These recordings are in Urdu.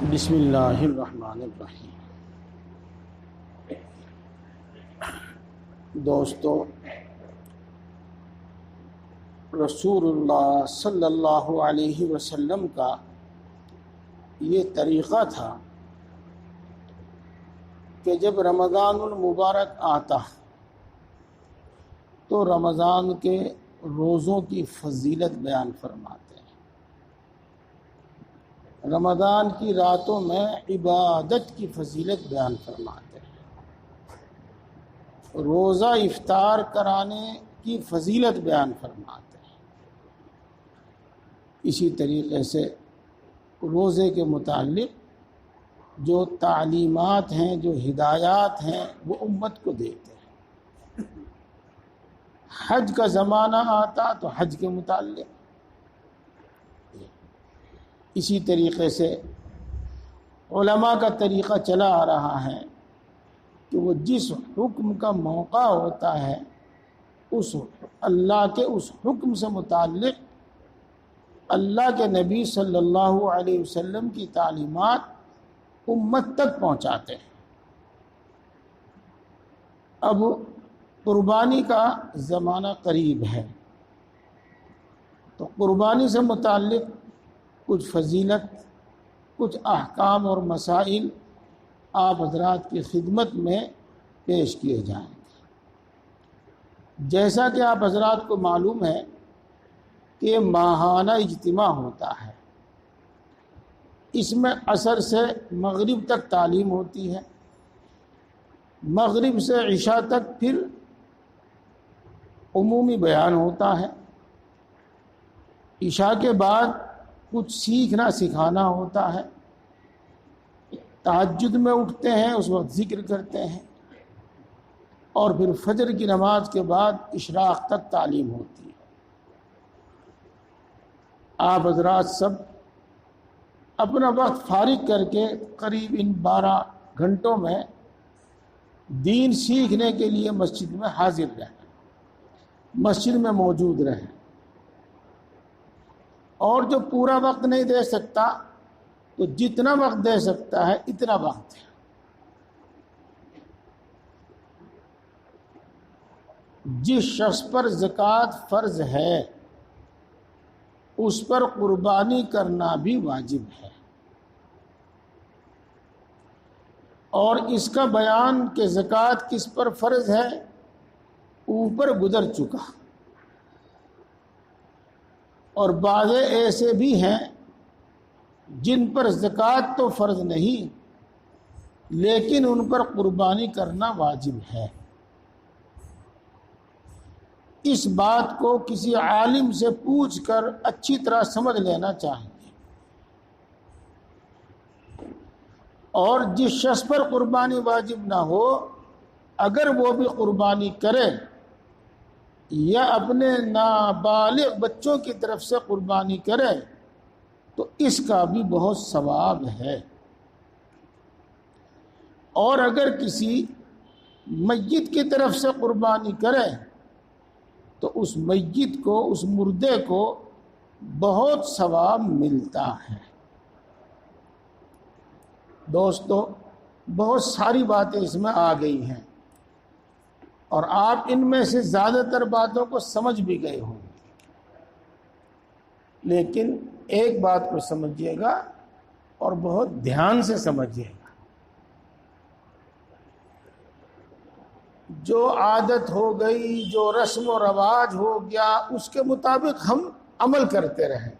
بسم اللہ الرحمن الرحیم۔ دوستو، رسول اللہ صلی اللہ علیہ وسلم کا یہ طریقہ تھا کہ جب رمضان المبارک آتا تو رمضان کے روزوں کی فضیلت بیان فرماتے ہیں۔ رمضان کی راتوں میں عبادت کی فضیلت بیان فرماتے ہیں۔ روزہ افطار کرانے کی فضیلت بیان فرماتے ہیں۔ اسی طریقے سے روزے کے متعلق جو تعلیمات ہیں، جو ہدایات ہیں، وہ امت کو دیتے ہیں۔ حج کا زمانہ آتا تو حج کے متعلق، اسی طریقے سے علماء کا طریقہ چلا آ رہا ہے کہ وہ جس حکم کا موقع ہوتا ہے اس اللہ کے اس حکم سے متعلق اللہ کے نبی صلی اللہ علیہ وسلم کی تعلیمات امت تک پہنچاتے ہیں۔ اب قربانی کا زمانہ قریب ہے تو قربانی سے متعلق کچھ فضیلت، کچھ احکام اور مسائل آپ حضرات کی خدمت میں پیش کیے جائیں گے۔ جیسا کہ آپ حضرات کو معلوم ہے کہ ماہانہ اجتماع ہوتا ہے، اس میں عصر سے مغرب تک تعلیم ہوتی ہے، مغرب سے عشاء تک پھر عمومی بیان ہوتا ہے، عشاء کے بعد کچھ سیکھنا سکھانا ہوتا ہے، تہجد میں اٹھتے ہیں اس وقت ذکر کرتے ہیں، اور پھر فجر کی نماز کے بعد اشراق تک تعلیم ہوتی ہے۔ آپ حضرات سب اپنا وقت فارغ کر کے قریب ان 12 گھنٹوں میں دین سیکھنے کے لیے مسجد میں حاضر رہیں، مسجد میں موجود رہیں، اور جو پورا وقت نہیں دے سکتا تو جتنا وقت دے سکتا ہے اتنا وقت ہے۔ جس شخص پر زکوٰۃ فرض ہے اس پر قربانی کرنا بھی واجب ہے، اور اس کا بیان کہ زکوٰۃ کس پر فرض ہے اوپر گزر چکا، اور بعض ایسے بھی ہیں جن پر زکوٰۃ تو فرض نہیں لیکن ان پر قربانی کرنا واجب ہے۔ اس بات کو کسی عالم سے پوچھ کر اچھی طرح سمجھ لینا چاہیے، اور جس شخص پر قربانی واجب نہ ہو اگر وہ بھی قربانی کرے یا اپنے نابالغ بچوں کی طرف سے قربانی کرے تو اس کا بھی بہت ثواب ہے، اور اگر کسی میت کی طرف سے قربانی کرے تو اس میت کو، اس مردے کو بہت ثواب ملتا ہے۔ دوستو، بہت ساری باتیں اس میں آ گئی ہیں اور آپ ان میں سے زیادہ تر باتوں کو سمجھ بھی گئے ہوں گے، لیکن ایک بات کو سمجھیے گا اور بہت دھیان سے سمجھیے گا۔ جو عادت ہو گئی، جو رسم و رواج ہو گیا، اس کے مطابق ہم عمل کرتے رہیں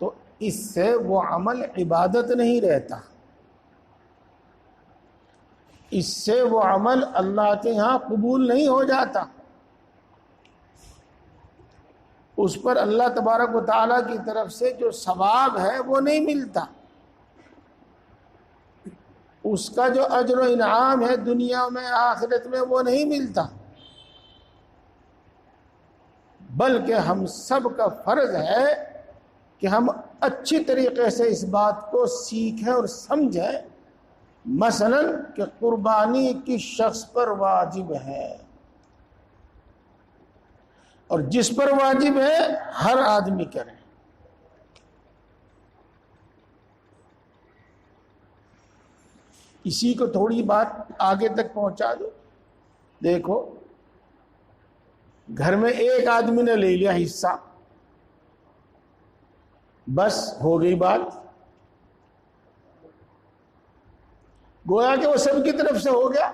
تو اس سے وہ عمل عبادت نہیں رہتا، اس سے وہ عمل اللہ کے ہاں قبول نہیں ہو جاتا، اس پر اللہ تبارک و تعالیٰ کی طرف سے جو ثواب ہے وہ نہیں ملتا، اس کا جو اجر و انعام ہے دنیا میں آخرت میں وہ نہیں ملتا، بلکہ ہم سب کا فرض ہے کہ ہم اچھی طریقے سے اس بات کو سیکھیں اور سمجھیں، مثلا کہ قربانی کس شخص پر واجب ہے، اور جس پر واجب ہے ہر آدمی کرے، اسی کو تھوڑی بات آگے تک پہنچا دو. دیکھو گھر میں ایک آدمی نے لے لیا حصہ، بس ہو گئی بات، گویا کہ وہ سب کی طرف سے ہو گیا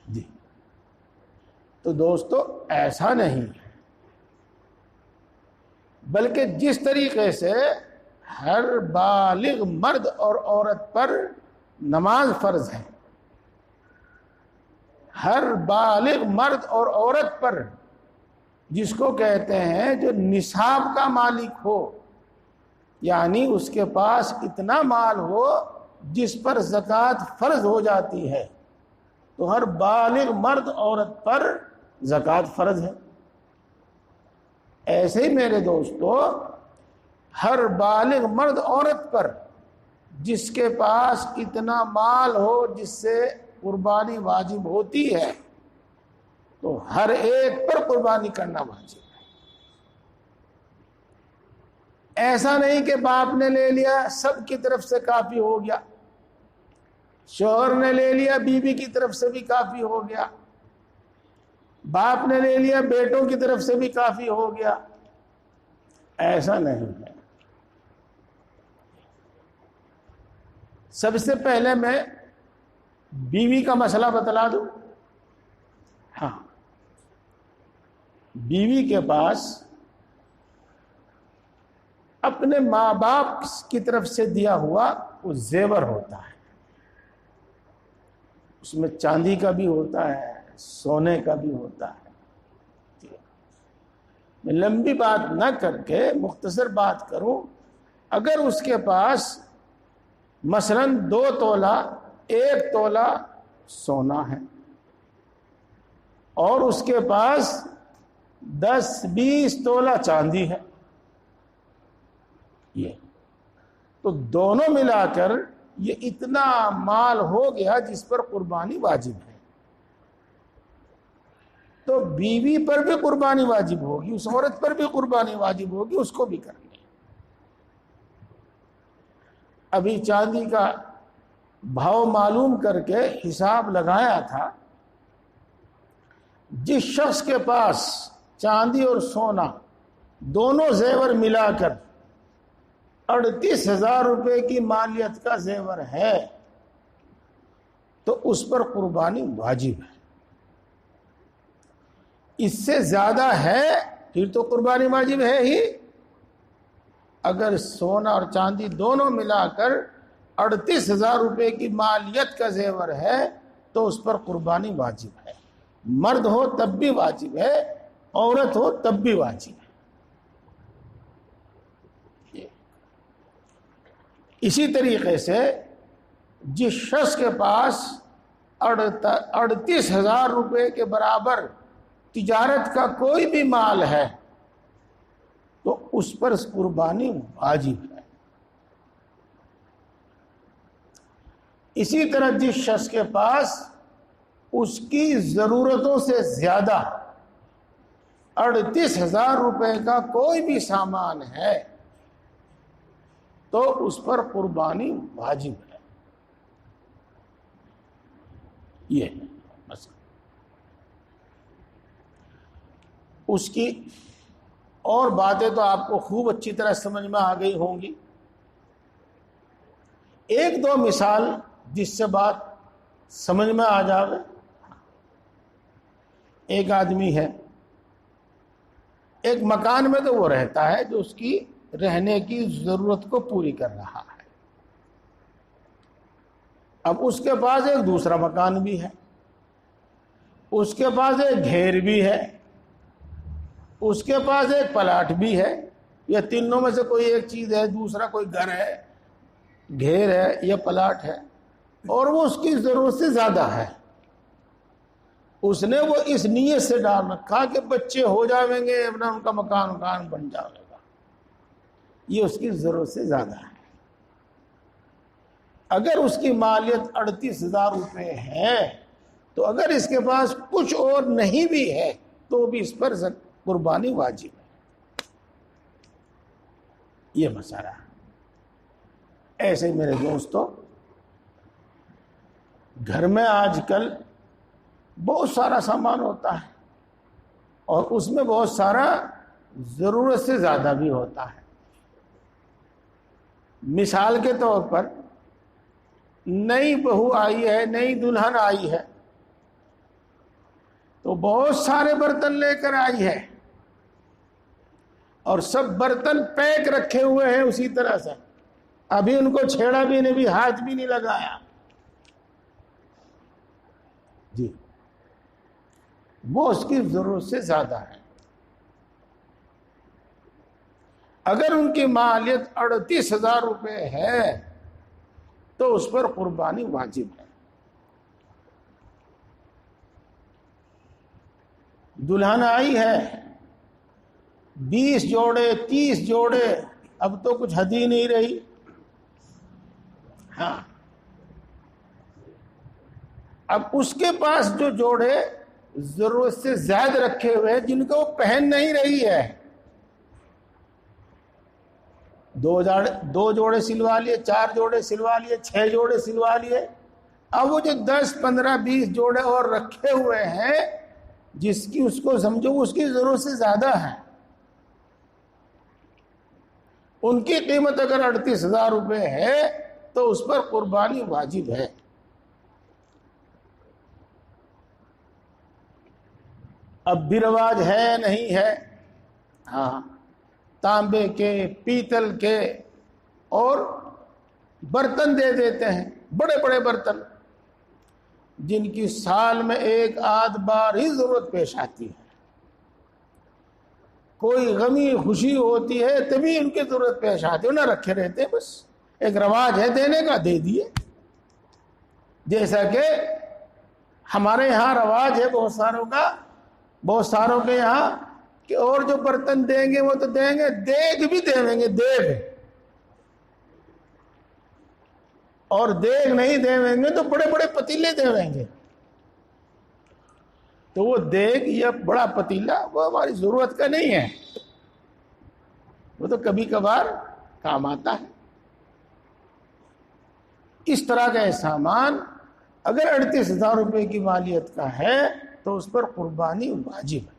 جی. تو دوستو ایسا نہیں، بلکہ جس طریقے سے ہر بالغ مرد اور عورت پر نماز فرض ہے، ہر بالغ مرد اور عورت پر، جس کو کہتے ہیں جو نصاب کا مالک ہو، یعنی اس کے پاس اتنا مال ہو جس پر زکوٰۃ فرض ہو جاتی ہے، تو ہر بالغ مرد عورت پر زکوٰۃ فرض ہے. ایسے ہی میرے دوستو ہر بالغ مرد عورت پر جس کے پاس اتنا مال ہو جس سے قربانی واجب ہوتی ہے، تو ہر ایک پر قربانی کرنا واجب ہے. ایسا نہیں کہ باپ نے لے لیا سب کی طرف سے کافی ہو گیا، شوہر نے لے لیا بیوی کی طرف سے بھی کافی ہو گیا، باپ نے لے لیا بیٹوں کی طرف سے بھی کافی ہو گیا. ایسا نہیں ہے. سب سے پہلے میں بیوی کا مسئلہ بتلا دوں. ہاں، بیوی کے پاس اپنے ماں باپ کی طرف سے دیا ہوا وہ زیور ہوتا ہے، اس میں چاندی کا بھی ہوتا ہے، سونے کا بھی ہوتا ہے. میں لمبی بات نہ کر کے مختصر بات کروں، اگر اس کے پاس مثلاً 2 تولہ 1 تولہ سونا ہے اور اس کے پاس 10-20 تولہ چاندی ہے، یہ تو دونوں ملا کر یہ اتنا مال ہو گیا جس پر قربانی واجب ہے. تو بیوی پر بھی قربانی واجب ہوگی، اس عورت پر بھی قربانی واجب ہوگی، اس کو بھی کرنی ہے. ابھی چاندی کا بھاؤ معلوم کر کے حساب لگایا تھا، جس شخص کے پاس چاندی اور سونا دونوں زیور ملا کر 38,000 روپے کی مالیت کا زیور ہے، تو اس پر قربانی واجب ہے. اس سے زیادہ ہے پھر تو قربانی واجب ہے ہی. اگر سونا اور چاندی دونوں ملا کر 38,000 روپے کی مالیت کا زیور ہے تو اس پر قربانی واجب ہے. مرد ہو تب بھی واجب ہے، عورت ہو تب بھی واجب ہے. اسی طریقے سے جس شخص کے پاس 38,000 روپے کے برابر تجارت کا کوئی بھی مال ہے تو اس پر قربانی واجب ہے. اسی طرح جس شخص کے پاس اس کی ضرورتوں سے زیادہ 38,000 روپے کا کوئی بھی سامان ہے تو اس پر قربانی واجب ہے. یہ مسئلہ. اس کی اور باتیں تو آپ کو خوب اچھی طرح سمجھ میں آ گئی ہوں گی. 1-2 مثال جس سے بات سمجھ میں آ جائے. ایک آدمی ہے، ایک مکان میں تو وہ رہتا ہے جو اس کی رہنے کی ضرورت کو پوری کر رہا ہے. اب اس کے پاس ایک دوسرا مکان بھی ہے، اس کے پاس ایک گھیر بھی ہے، اس کے پاس ایک پلاٹ بھی ہے، یا تینوں میں سے کوئی ایک چیز ہے، دوسرا کوئی گھر ہے، گھیر ہے یا پلاٹ ہے، اور وہ اس کی ضرورت سے زیادہ ہے. اس نے وہ اس نیت سے ڈال رکھا کہ بچے ہو جائیں گے، اپنا ان کا مکان بن جائے گا، یہ اس کی ضرورت سے زیادہ ہے. اگر اس کی مالیت 38,000 روپے ہے تو اگر اس کے پاس کچھ اور نہیں بھی ہے تو بھی اس پر قربانی واجب ہے. یہ مسئلہ ہے. ایسے میرے دوستو گھر میں آج کل بہت سارا سامان ہوتا ہے اور اس میں بہت سارا ضرورت سے زیادہ بھی ہوتا ہے. مثال کے طور پر نئی بہو آئی ہے, نئی دلہن آئی ہے, تو بہت سارے برتن لے کر آئی ہے اور سب برتن پیک رکھے ہوئے ہیں اسی طرح سے, ابھی ان کو چھیڑا بھی نہیں, بھی ہاتھ بھی نہیں لگایا. جی, وہ اس کی ضرورت سے زیادہ ہے. اگر ان کی مالیت 38,000 روپے ہے تو اس پر قربانی واجب ہے. دلہن آئی ہے 20 جوڑے 30 جوڑے, اب تو کچھ حد ہی نہیں رہی. ہاں, اب اس کے پاس جو جوڑے ضرورت سے زیادہ رکھے ہوئے جن کو وہ پہن نہیں رہی ہے, 2 جوڑے سلوا لیے, 4 جوڑے سلوا لیے, 6 جوڑے سلوا لیے, اب وہ جو 10 15 20 جوڑے اور رکھے ہوئے ہیں جس کی اس کو سمجھو اس کی ضرورت سے زیادہ ہے, ان کی قیمت اگر 38,000 روپے ہے تو اس پر قربانی واجب ہے. اب بھی رواج ہے نہیں ہے, ہاں, تانبے کے پیتل کے اور برتن دے دیتے ہیں, بڑے بڑے برتن جن کی سال میں 1 آدھ بار ہی ضرورت پیش آتی ہے. کوئی غمی خوشی ہوتی ہے تبھی ان کی ضرورت پیش آتی ہے, نہ رکھے رہتے ہیں, بس ایک رواج ہے دینے کا, دے دیے. جیسا کہ ہمارے یہاں رواج ہے بہت ساروں کے یہاں کہ اور جو برتن دیں گے وہ تو دیں گے, دیگ بھی دیں گے, دیگ, اور دیگ نہیں دیں گے تو بڑے بڑے پتیلے دیں گے. تو وہ دیگ یا بڑا پتیلا وہ ہماری ضرورت کا نہیں ہے, وہ تو کبھی کبھار کام آتا ہے. اس طرح کا سامان اگر 38,000 روپے کی مالیت کا ہے تو اس پر قربانی واجب ہے.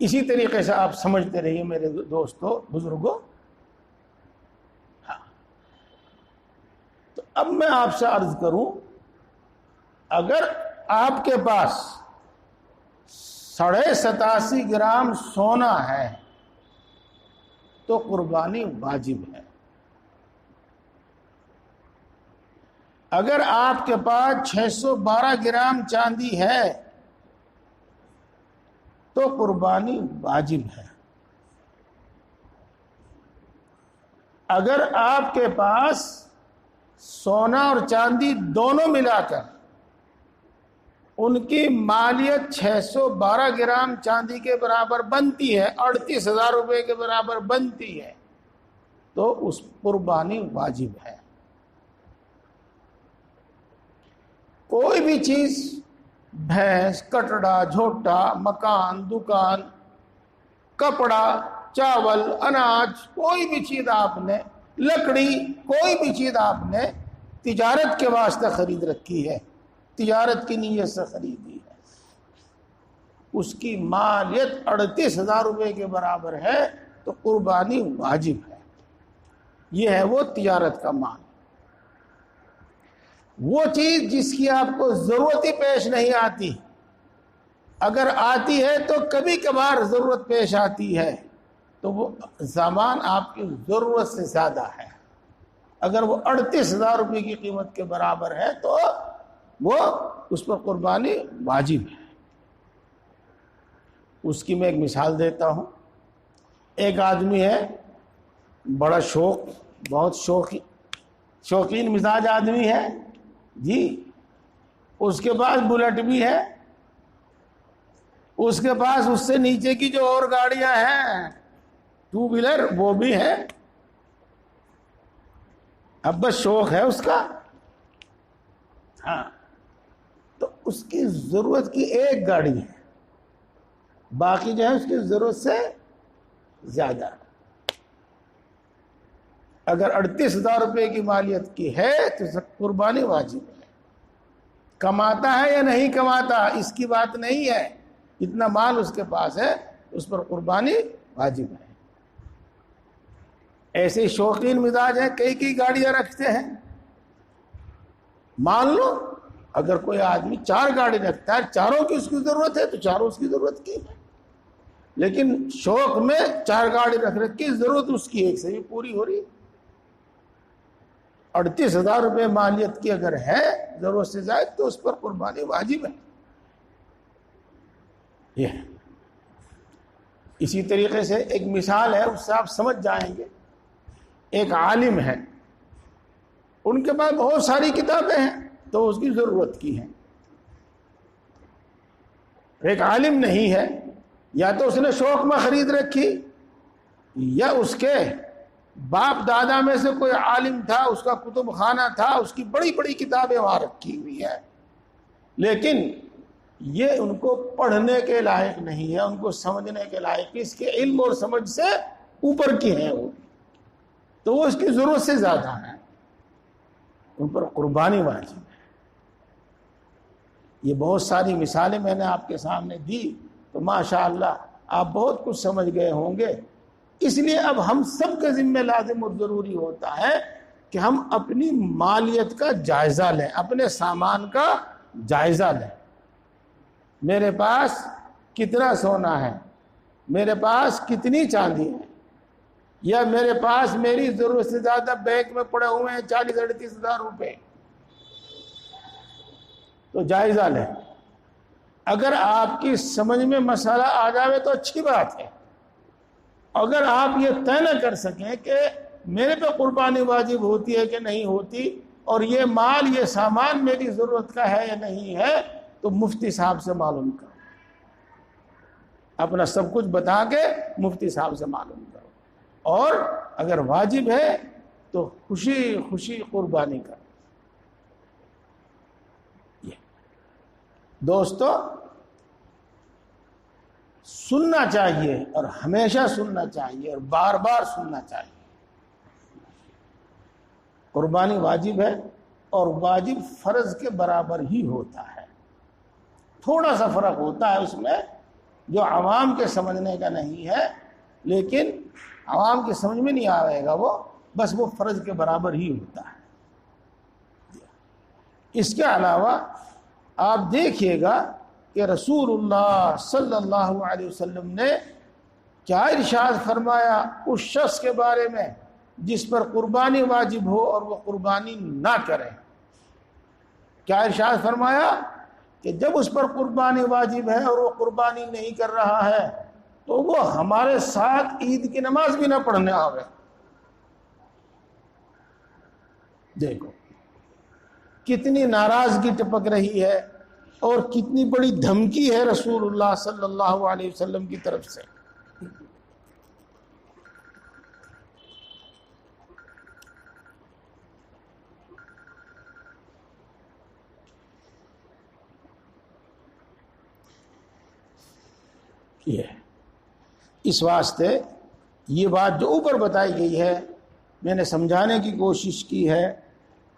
اسی طریقے سے آپ سمجھتے رہیے میرے دوستو بزرگوں. ہاں, تو اب میں آپ سے عرض کروں, اگر آپ کے پاس 87.5 گرام سونا ہے تو قربانی واجب ہے. اگر آپ کے پاس 612 گرام چاندی ہے تو قربانی واجب ہے. اگر آپ کے پاس سونا اور چاندی دونوں ملا کر ان کی مالیت 612 گرام چاندی کے برابر بنتی ہے, 38,000 روپے کے برابر بنتی ہے, تو اس قربانی واجب ہے. کوئی بھی چیز, بھینس, کٹڑا, جھوٹا, مکان, دکان, کپڑا, چاول, اناج, کوئی بھی چیز آپ نے, لکڑی, کوئی بھی چیز آپ نے تجارت کے واسطے خرید رکھی ہے, تجارت کی نیت سے خریدی ہے, اس کی مالیت 38,000 روپے کے برابر ہے تو قربانی واجب ہے. یہ ہے وہ تجارت کا مال. وہ چیز جس کی آپ کو ضرورت ہی پیش نہیں آتی, اگر آتی ہے تو کبھی کبھار ضرورت پیش آتی ہے, تو وہ سامان آپ کی ضرورت سے زیادہ ہے. اگر وہ 38,000 روپے کی قیمت کے برابر ہے تو وہ اس پر قربانی واجب ہے. اس کی میں ایک مثال دیتا ہوں. ایک آدمی ہے, بڑا بہت شوقین مزاج آدمی ہے جی, اس کے پاس بلٹ بھی ہے, اس کے پاس اس سے نیچے کی جو اور گاڑیاں ہیں 2 ویلر وہ بھی ہے, اب بس شوق ہے اس کا. ہاں, تو اس کی ضرورت کی ایک گاڑی ہے, باقی جو ہے اس کی ضرورت سے زیادہ. اگر 38,000 روپے کی مالیت کی ہے تو قربانی واجب ہے. کماتا ہے یا نہیں کماتا اس کی بات نہیں ہے، اتنا مال اس کے پاس ہے اس پر قربانی واجب ہے. ایسے شوقین مزاج ہیں، کئی گاڑیاں رکھتے ہیں. مان لو اگر کوئی آدمی 4 گاڑی رکھتا ہے، چاروں کی اس کی ضرورت ہے تو چاروں اس کی ضرورت کی ہے، لیکن شوق میں 4 گاڑی رکھ کی ضرورت اس کی ایک سے بھی پوری ہو رہی ہے. 38,000 روپے مالیت کی اگر ہے ضرورت سے زائد تو اس پر قربانی واجب ہے. یہ اسی طریقے سے ایک مثال ہے، اس سے آپ سمجھ جائیں گے. ایک عالم ہے، ان کے پاس بہت ساری کتابیں ہیں تو اس کی ضرورت کی ہیں. ایک عالم نہیں ہے، یا تو اس نے شوق میں خرید رکھی یا اس کے باپ دادا میں سے کوئی عالم تھا، اس کا کتب خانہ تھا، اس کی بڑی بڑی کتابیں وہاں رکھی ہوئی ہیں، لیکن یہ ان کو پڑھنے کے لائق نہیں ہے، ان کو سمجھنے کے لائق، اس کے علم اور سمجھ سے اوپر کی ہیں وہ، تو وہ اس کی ضرورت سے زیادہ ہیں، ان پر قربانی واجب ہے. یہ بہت ساری مثالیں میں نے آپ کے سامنے دی تو ماشاءاللہ آپ بہت کچھ سمجھ گئے ہوں گے. اس لیے اب ہم سب کے ذمہ لازم اور ضروری ہوتا ہے کہ ہم اپنی مالیت کا جائزہ لیں، اپنے سامان کا جائزہ لیں. میرے پاس کتنا سونا ہے، میرے پاس کتنی چاندی ہے، یا میرے پاس میری ضرورت سے زیادہ بینک میں پڑے ہوئے ہیں 40-38 ہزار روپے، تو جائزہ لیں. اگر آپ کی سمجھ میں مسئلہ آ جائے تو اچھی بات ہے. اگر آپ یہ طے نہ کر سکیں کہ میرے پہ قربانی واجب ہوتی ہے کہ نہیں ہوتی، اور یہ مال یہ سامان میری ضرورت کا ہے یا نہیں ہے، تو مفتی صاحب سے معلوم کرو، اپنا سب کچھ بتا کے مفتی صاحب سے معلوم کرو، اور اگر واجب ہے تو خوشی خوشی قربانی کرو. دوستو سننا چاہیے، اور ہمیشہ سننا چاہیے، اور بار بار سننا چاہیے. قربانی واجب ہے، اور واجب فرض کے برابر ہی ہوتا ہے. تھوڑا سا فرق ہوتا ہے اس میں جو عوام کے سمجھنے کا نہیں ہے، لیکن عوام کے سمجھ میں نہیں آئے گا، وہ بس وہ فرض کے برابر ہی ہوتا ہے. اس کے علاوہ آپ دیکھیے گا کہ رسول اللہ صلی اللہ علیہ وسلم نے کیا ارشاد فرمایا اس شخص کے بارے میں جس پر قربانی واجب ہو اور وہ قربانی نہ کرے. کیا ارشاد فرمایا کہ جب اس پر قربانی واجب ہے اور وہ قربانی نہیں کر رہا ہے تو وہ ہمارے ساتھ عید کی نماز بھی نہ پڑھنے آوے. دیکھو کتنی ناراضگی ٹپک رہی ہے اور کتنی بڑی دھمکی ہے رسول اللہ صلی اللہ علیہ وسلم کی طرف سے. اس واسطے یہ بات جو اوپر بتائی گئی ہے میں نے سمجھانے کی کوشش کی ہے،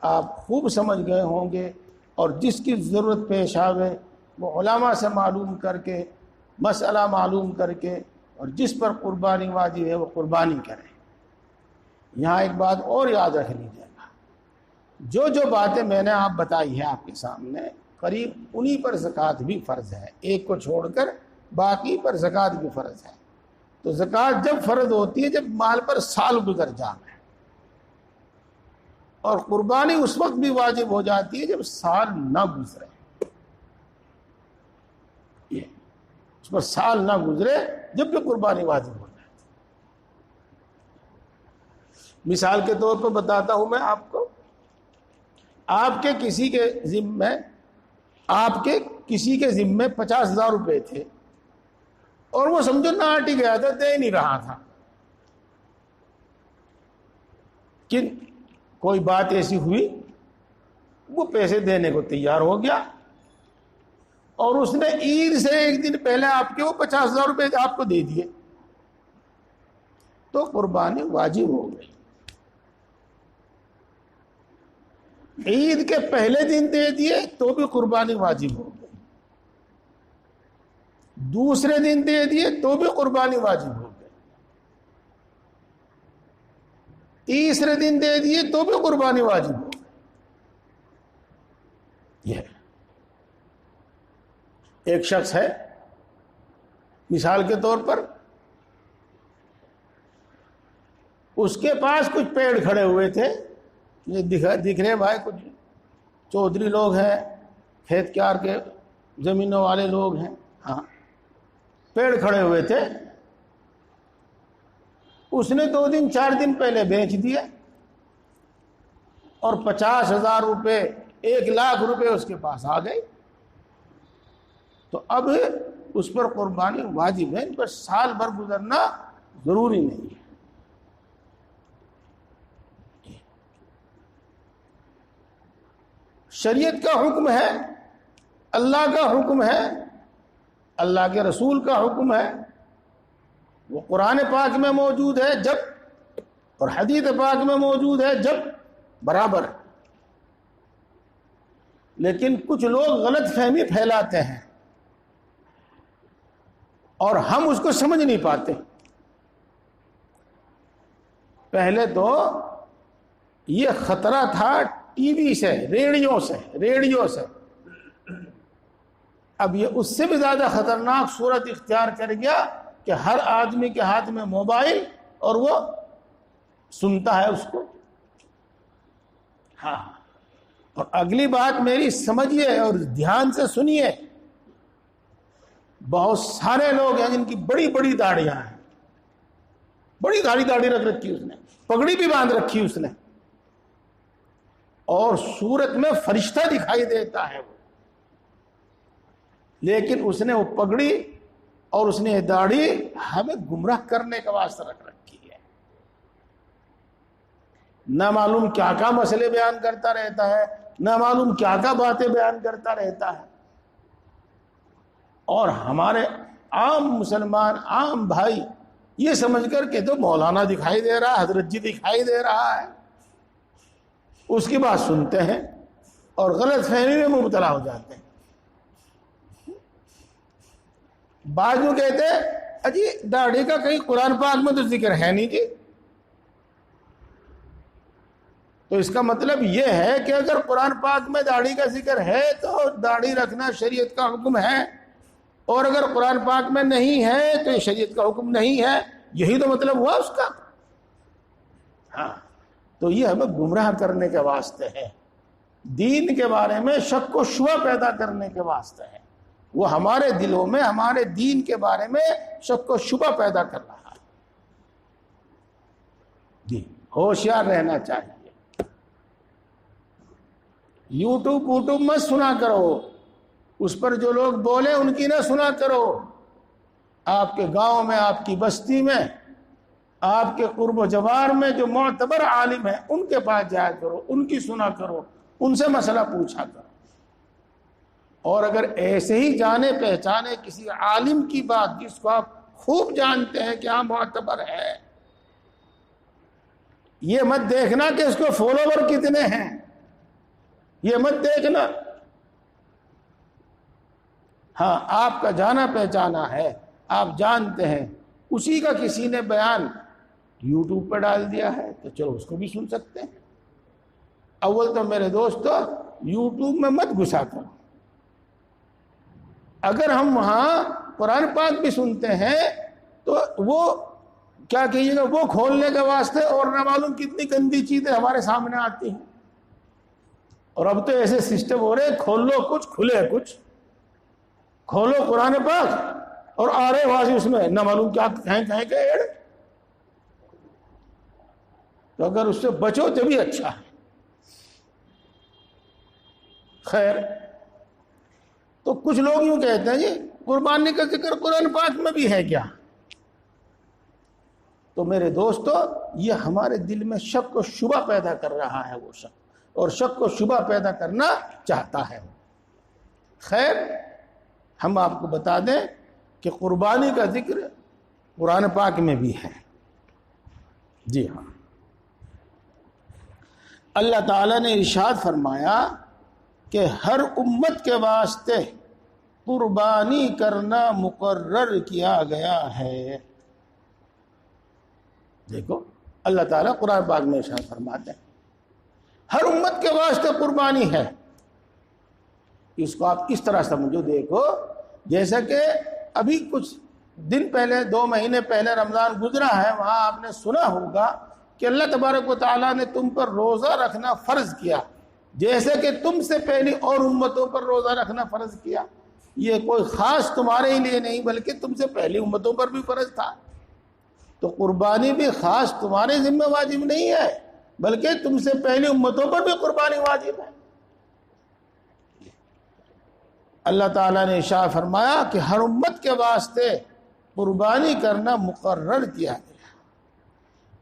آپ خوب سمجھ گئے ہوں گے، اور جس کی ضرورت پیش آوے وہ علماء سے معلوم کر کے، مسئلہ معلوم کر کے، اور جس پر قربانی واجب ہے وہ قربانی کرے. یہاں ایک بات اور یاد رکھ لیجیے گا، جو باتیں میں نے آپ بتائی ہیں آپ کے سامنے، قریب انہی پر زکوٰۃ بھی فرض ہے، ایک کو چھوڑ کر باقی پر زکوٰۃ بھی فرض ہے. تو زکوٰۃ جب فرض ہوتی ہے جب مال پر سال گزر جانا ہے، اور قربانی اس وقت بھی واجب ہو جاتی ہے جب سال نہ گزرے. اس پر سال نہ گزرے جب بھی قربانی واجب ہو جاتی. مثال کے طور پر بتاتا ہوں میں آپ کو، آپ کے کسی کے ذمے 50,000 روپے تھے، اور وہ سمجھو نہ ہٹ گیا تھا، دے نہیں رہا تھا، کہ کوئی بات ایسی ہوئی وہ پیسے دینے کو تیار ہو گیا، اور اس نے عید سے ایک دن پہلے آپ کے وہ 50,000 روپے آپ کو دے دیے، تو قربانی واجب ہو گئی. عید کے پہلے دن دے دیے تو بھی قربانی واجب ہو گئی، دوسرے دن دے دیے تو بھی قربانی واجب ہو گئی، تیسرے دن دے دیے تو بھی قربانی واجب ہو گئی۔ یہ ایک شخص ہے، مثال کے طور پر اس کے پاس کچھ پیڑ کھڑے ہوئے تھے، یہ دکھ رہے بھائی کچھ چودھری لوگ ہیں، کھیت کیار کے زمینوں والے لوگ ہیں، ہاں پیڑ کھڑے ہوئے تھے، اس نے 2 دن 4 دن پہلے بیچ دیے اور 50,000 روپے 1,00,000 روپے اس کے پاس آ گئے، تو اب اس پر قربانی واجب ہے، ان پر سال بھر گزرنا ضروری نہیں ہے۔ شریعت کا حکم ہے، اللہ کا حکم ہے، اللہ کے رسول کا حکم ہے، وہ قرآن پاک میں موجود ہے جب، اور حدیث پاک میں موجود ہے جب، برابر۔ لیکن کچھ لوگ غلط فہمی پھیلاتے ہیں اور ہم اس کو سمجھ نہیں پاتے۔ پہلے تو یہ خطرہ تھا ٹی وی سے، ریڈیو سے، اب یہ اس سے بھی زیادہ خطرناک صورت اختیار کر گیا کہ ہر آدمی کے ہاتھ میں موبائل اور وہ سنتا ہے اس کو۔ ہاں، اور اگلی بات میری سمجھیے اور دھیان سے سنیے، بہت سارے لوگ ہیں جن کی بڑی بڑی داڑیاں ہیں، بڑی داڑھی رکھ رکھی اس نے، پگڑی بھی باندھ رکھی اس نے، اور صورت میں فرشتہ دکھائی دیتا ہے وہ، لیکن اس نے وہ پگڑی اور اس نے یہ داڑھی ہمیں گمراہ کرنے کا واسطہ رکھ رکھی ہے۔ نہ معلوم کیا کیا مسئلے بیان کرتا رہتا ہے، نہ معلوم کیا کیا باتیں بیان کرتا رہتا ہے، اور ہمارے عام مسلمان، عام بھائی یہ سمجھ کر کہ تو مولانا دکھائی دے رہا ہے، حضرت جی دکھائی دے رہا ہے، اس کی بات سنتے ہیں اور غلط فہمی میں مبتلا ہو جاتے ہیں۔ بعض لوگ کہتے ہیں اجی داڑھی کا کہیں قرآن پاک میں تو ذکر ہے نہیں جی، تو اس کا مطلب یہ ہے کہ اگر قرآن پاک میں داڑھی کا ذکر ہے تو داڑھی رکھنا شریعت کا حکم ہے، اور اگر قرآن پاک میں نہیں ہے تو یہ شریعت کا حکم نہیں ہے، یہی تو مطلب ہوا اس کا۔ ہاں، تو یہ ہمیں گمراہ کرنے کے واسطے ہے، دین کے بارے میں شک و شبہ پیدا کرنے کے واسطے ہے، وہ ہمارے دلوں میں ہمارے دین کے بارے میں شک و شبہ پیدا کر رہا ہے۔ جی ہوشیار رہنا چاہیے، یوٹیوب مت سنا کرو، اس پر جو لوگ بولے ان کی نہ سنا کرو، آپ کے گاؤں میں، آپ کی بستی میں، آپ کے قرب و جوار میں جو معتبر عالم ہیں ان کے پاس جایا کرو، ان کی سنا کرو، ان سے مسئلہ پوچھا کرو، اور اگر ایسے ہی جانے پہچانے کسی عالم کی بات جس کو آپ خوب جانتے ہیں کہ ہاں معتبر ہے، یہ مت دیکھنا کہ اس کو فالوور کتنے ہیں، یہ مت دیکھنا، ہاں آپ کا جانا پہچانا ہے، آپ جانتے ہیں، اسی کا کسی نے بیان یوٹیوب پہ ڈال دیا ہے تو چلو اس کو بھی سن سکتے ہیں۔ اول تو میرے دوستو یوٹیوب میں مت گھسا کرو، اگر ہم وہاں قرآن پاک بھی سنتے ہیں تو وہ کیا کہیے گا، وہ کھولنے کے واسطے اور نہ معلوم کتنی گندی چیزیں ہمارے سامنے آتی ہیں، اور اب تو ایسے سسٹم ہو رہے کھول لو کچھ کھلے کچھ، کھولو قرآن پاک اور آ رہے واضح اس میں نہ معلوم کیا کہیں کہ ایڈ، تو اگر اس سے بچو تو بھی اچھا ہے۔ خیر، تو کچھ لوگ یوں کہتے ہیں جی قربانی کا ذکر قرآن پاک میں بھی ہے کیا؟ تو میرے دوستو یہ ہمارے دل میں شک و شبہ پیدا کر رہا ہے وہ شخص، اور شک و شبہ پیدا کرنا چاہتا ہے۔ خیر، ہم آپ کو بتا دیں کہ قربانی کا ذکر قرآن پاک میں بھی ہے، جی ہاں۔ اللہ تعالیٰ نے ارشاد فرمایا کہ ہر امت کے واسطے قربانی کرنا مقرر کیا گیا ہے۔ دیکھو اللہ تعالیٰ قرآن پاک میں ارشاد فرماتے ہیں ہر امت کے واسطے قربانی ہے۔ اس کو آپ اس طرح سمجھو، دیکھو جیسا کہ ابھی کچھ دن پہلے 2 مہینے پہلے رمضان گزرا ہے، وہاں آپ نے سنا ہوگا کہ اللہ تبارک و تعالیٰ نے تم پر روزہ رکھنا فرض کیا، جیسے کہ تم سے پہلی اور امتوں پر روزہ رکھنا فرض کیا۔ یہ کوئی خاص تمہارے ہی لیے نہیں بلکہ تم سے پہلی امتوں پر بھی فرض تھا۔ تو قربانی بھی خاص تمہارے ذمہ واجب نہیں ہے بلکہ تم سے پہلی امتوں پر بھی قربانی واجب ہے۔ اللہ تعالیٰ نے ارشاد فرمایا کہ ہر امت کے واسطے قربانی کرنا مقرر کیا گیا،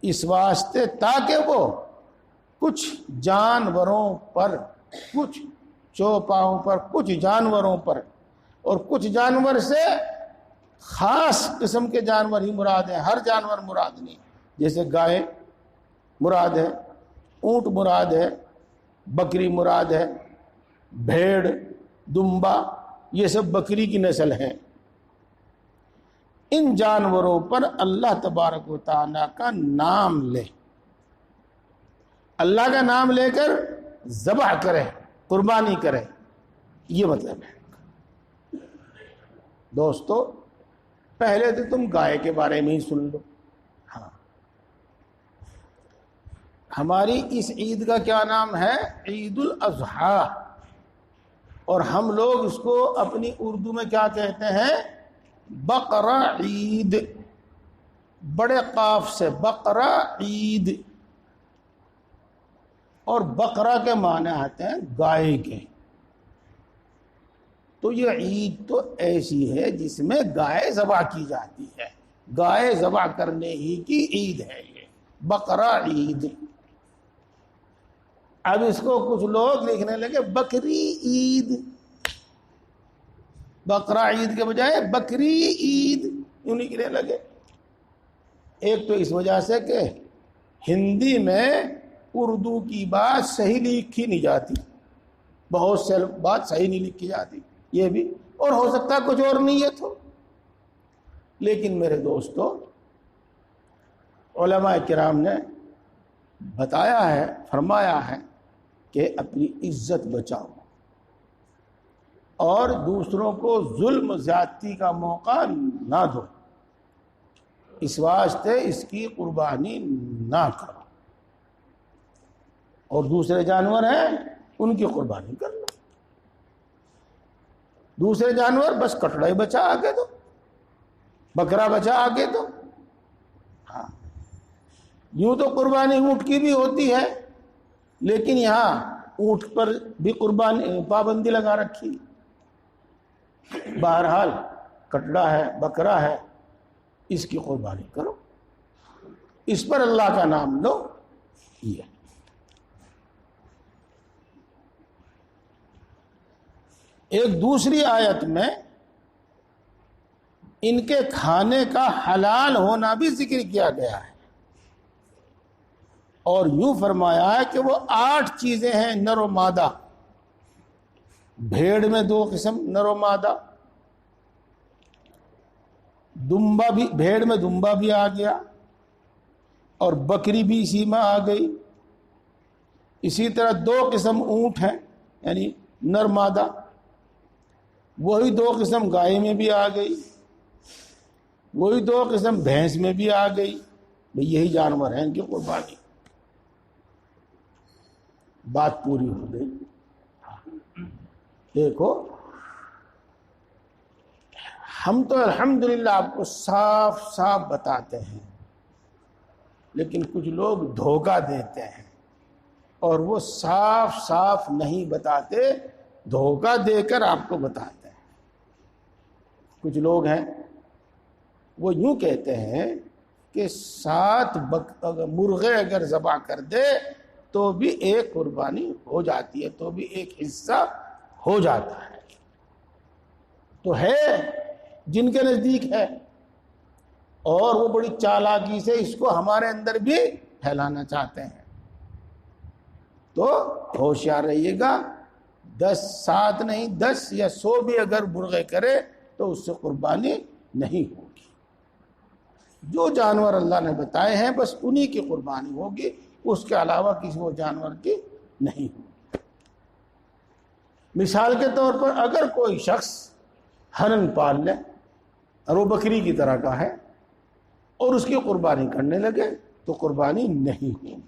اس واسطے تاکہ وہ کچھ جانوروں پر، کچھ چوپاؤں پر، کچھ جانوروں پر، اور کچھ جانور سے خاص قسم کے جانور ہی مراد ہیں، ہر جانور مراد نہیں، جیسے گائے مراد ہے، اونٹ مراد ہے، بکری مراد ہے، بھیڑ، دمبا، یہ سب بکری کی نسل ہیں۔ ان جانوروں پر اللہ تبارک و تعالیٰ کا نام لے، اللہ کا نام لے کر ذبح کرے، قربانی کرے، یہ مطلب ہے۔ دوستو پہلے تو تم گائے کے بارے میں ہی سن لو۔ ہاں، ہماری اس عید کا کیا نام ہے؟ عید الاضحیٰ، اور ہم لوگ اس کو اپنی اردو میں کیا کہتے ہیں؟ بقرہ عید، بڑے قاف سے بقرہ عید، اور بقرہ کے معنی آتے ہیں گائے کے۔ تو یہ عید تو ایسی ہے جس میں گائے ذبح کی جاتی ہے، گائے ذبح کرنے ہی کی عید ہے یہ بقرہ عید۔ اب اس کو کچھ لوگ لکھنے لگے بکری عید، بقرہ عید کے بجائے بکری عید یوں لکھنے لگے۔ ایک تو اس وجہ سے کہ ہندی میں اردو کی بات صحیح لکھی نہیں جاتی، بہت سے بات صحیح نہیں لکھی جاتی، یہ بھی، اور ہو سکتا ہے کچھ اور نیت ہو۔ لیکن میرے دوستو، علماء کرام نے بتایا ہے، فرمایا ہے کہ اپنی عزت بچاؤ اور دوسروں کو ظلم زیادتی کا موقع نہ دو، اس واسطے اس کی قربانی نہ کرو، اور دوسرے جانور ہیں ان کی قربانی کر لو۔ دوسرے جانور بس کٹڑا ہی بچا آگے دو، بکرا بچا آگے دو۔ ہاں، یوں تو قربانی اونٹ کی بھی ہوتی ہے، لیکن یہاں اونٹ پر بھی قربانی پابندی لگا رکھی۔ بہرحال کٹڑا ہے، بکرا ہے، اس کی قربانی کرو، اس پر اللہ کا نام لو۔ یہ ایک دوسری آیت میں ان کے کھانے کا حلال ہونا بھی ذکر کیا گیا ہے، اور یوں فرمایا ہے کہ وہ 8 چیزیں ہیں نر و مادہ۔ بھیڑ میں 2 قسم نر و مادہ، دمبا بھی، بھیڑ میں دمبا بھی آ گیا، اور بکری بھی اسی میں آ گئی۔ اسی طرح 2 قسم اونٹ ہیں یعنی نر مادہ، وہی 2 قسم گائے میں بھی آ گئی، وہی 2 قسم بھینس میں بھی آ گئی۔ بھئی یہی جانور ہیں، ان کی قربانی۔ بات پوری ہو گئی۔ دیکھو ہم تو الحمدللہ آپ کو صاف صاف بتاتے ہیں، لیکن کچھ لوگ دھوکہ دیتے ہیں، اور وہ صاف صاف نہیں بتاتے، دھوکہ دے کر آپ کو بتاتے ہیں۔ کچھ لوگ ہیں وہ یوں کہتے ہیں کہ 7 مرغے اگر ذبح کر دے تو بھی ایک قربانی ہو جاتی ہے، تو بھی ایک حصہ ہو جاتا ہے۔ تو ہے جن کے نزدیک ہے، اور وہ بڑی چالاکی سے اس کو ہمارے اندر بھی پھیلانا چاہتے ہیں۔ تو ہوشیار رہیے گا، 7 نہیں 10 یا 100 بھی اگر مرغے کرے تو اس سے قربانی نہیں ہوگی۔ جو جانور اللہ نے بتائے ہیں بس انہی کی قربانی ہوگی، اس کے علاوہ کسی وہ جانور کی نہیں ہوگی۔ مثال کے طور پر اگر کوئی شخص ہرن پال لے اور وہ بکری کی طرح کا ہے اور اس کی قربانی کرنے لگے تو قربانی نہیں ہوگی۔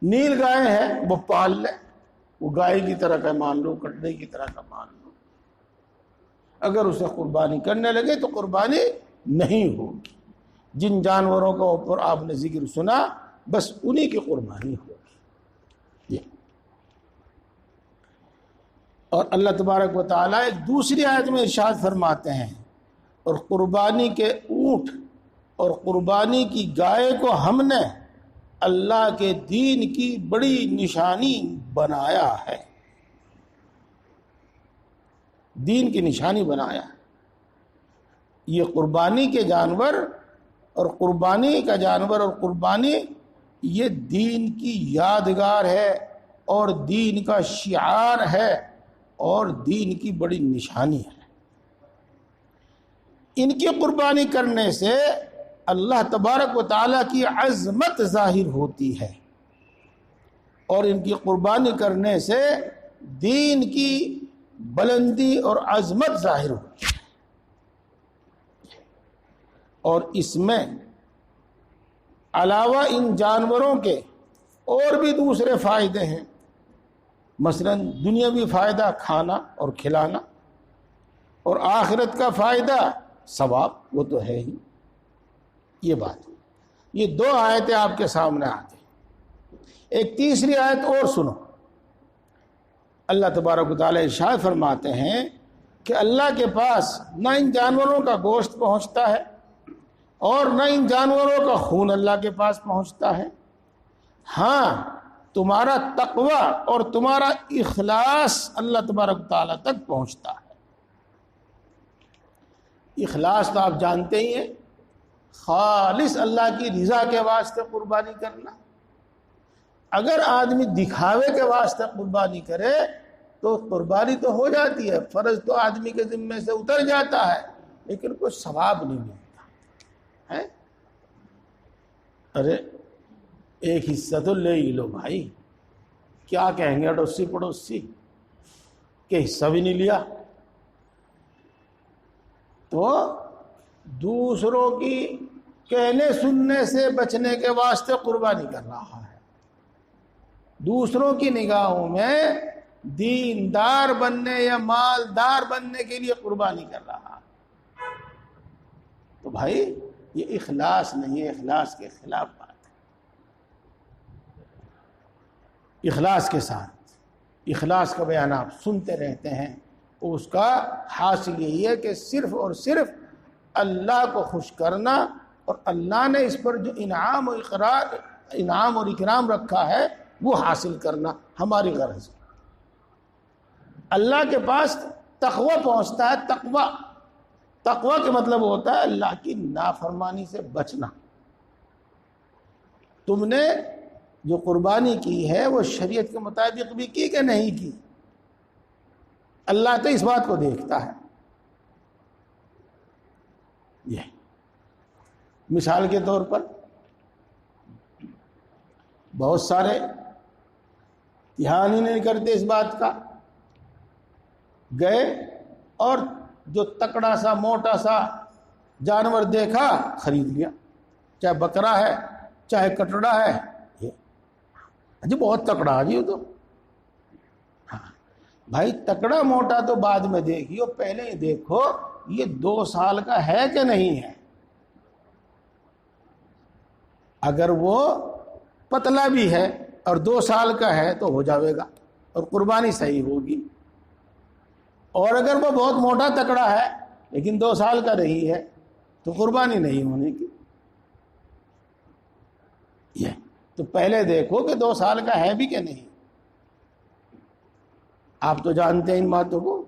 نیل گائے ہے وہ پال لے، وہ گائے کی طرح کا مان لو، کٹڑے کی طرح کا مان لو، اگر اسے قربانی کرنے لگے تو قربانی نہیں ہوگی۔ جن جانوروں کا اوپر آپ نے ذکر سنا بس انہی کی قربانی ہوگی۔ یہ اور اللہ تبارک و تعالیٰ ایک دوسری آیت میں ارشاد فرماتے ہیں، اور قربانی کے اونٹ اور قربانی کی گائے کو ہم نے اللہ کے دین کی بڑی نشانی بنایا ہے، دین کی نشانی بنایا ہے۔ یہ قربانی کے جانور اور قربانی کا جانور اور قربانی یہ دین کی یادگار ہے اور دین کا شعار ہے اور دین کی بڑی نشانی ہے۔ ان کی قربانی کرنے سے اللہ تبارک و تعالیٰ کی عظمت ظاہر ہوتی ہے، اور ان کی قربانی کرنے سے دین کی بلندی اور عظمت ظاہر ہوتی ہے۔ اور اس میں علاوہ ان جانوروں کے اور بھی دوسرے فائدے ہیں، مثلا دنیاوی فائدہ کھانا اور کھلانا، اور آخرت کا فائدہ ثواب، وہ تو ہے ہی۔ یہ بات، یہ 2 آیتیں آپ کے سامنے آتی ہیں۔ ایک تیسری آیت اور سنو، اللہ تبارک و تعالیٰ ارشاد فرماتے ہیں کہ اللہ کے پاس نہ ان جانوروں کا گوشت پہنچتا ہے اور نہ ان جانوروں کا خون اللہ کے پاس پہنچتا ہے، ہاں تمہارا تقوی اور تمہارا اخلاص اللہ تبارک و تعالیٰ تک پہنچتا ہے۔ اخلاص تو آپ جانتے ہی ہیں، خالص اللہ کی رضا کے واسطے قربانی کرنا۔ اگر آدمی دکھاوے کے واسطے قربانی کرے تو قربانی تو ہو جاتی ہے، فرض تو آدمی کے ذمے سے اتر جاتا ہے، لیکن کوئی ثواب نہیں ملتا ہے۔ ارے ایک حصہ تو لے ہی لو بھائی، کیا کہیں گے اڑوسی پڑوسی کہ حصہ بھی نہیں لیا۔ تو دوسروں کی کہنے سننے سے بچنے کے واسطے قربانی کر رہا ہے، دوسروں کی نگاہوں میں دیندار بننے یا مالدار بننے کے لیے قربانی کر رہا ہے۔ تو بھائی یہ اخلاص نہیں ہے، اخلاص کے خلاف بات ہے۔ اخلاص کے ساتھ، اخلاص کا بیان آپ سنتے رہتے ہیں، اس کا حاصل یہی ہے کہ صرف اور صرف اللہ کو خوش کرنا، اور اللہ نے اس پر جو انعام اور اکرام رکھا ہے وہ حاصل کرنا ہماری غرض ہے۔ اللہ کے پاس تقوی پہنچتا ہے، تقوی کا مطلب ہوتا ہے اللہ کی نافرمانی سے بچنا۔ تم نے جو قربانی کی ہے وہ شریعت کے مطابق بھی کی کہ نہیں کی، اللہ تو اس بات کو دیکھتا ہے۔ یہ مثال کے طور پر بہت سارے دھیان ہی نہیں کرتے اس بات کا، گئے اور جو تکڑا سا موٹا سا جانور دیکھا خرید لیا، چاہے بکرا ہے چاہے کٹڑا ہے، جی بہت تکڑا جی وہ تو، ہاں بھائی تکڑا موٹا تو بعد میں دیکھیو، پہلے ہی دیکھو یہ 2 سال کا ہے کہ نہیں ہے۔ اگر وہ پتلا بھی ہے اور 2 سال کا ہے تو ہو جاوے گا اور قربانی صحیح ہوگی، اور اگر وہ بہت موٹا تکڑا ہے لیکن 2 سال کا نہیں ہے تو قربانی نہیں ہونے کی۔ یہ تو پہلے دیکھو کہ 2 سال کا ہے بھی کہ نہیں۔ آپ تو جانتے ہیں ان باتوں کو۔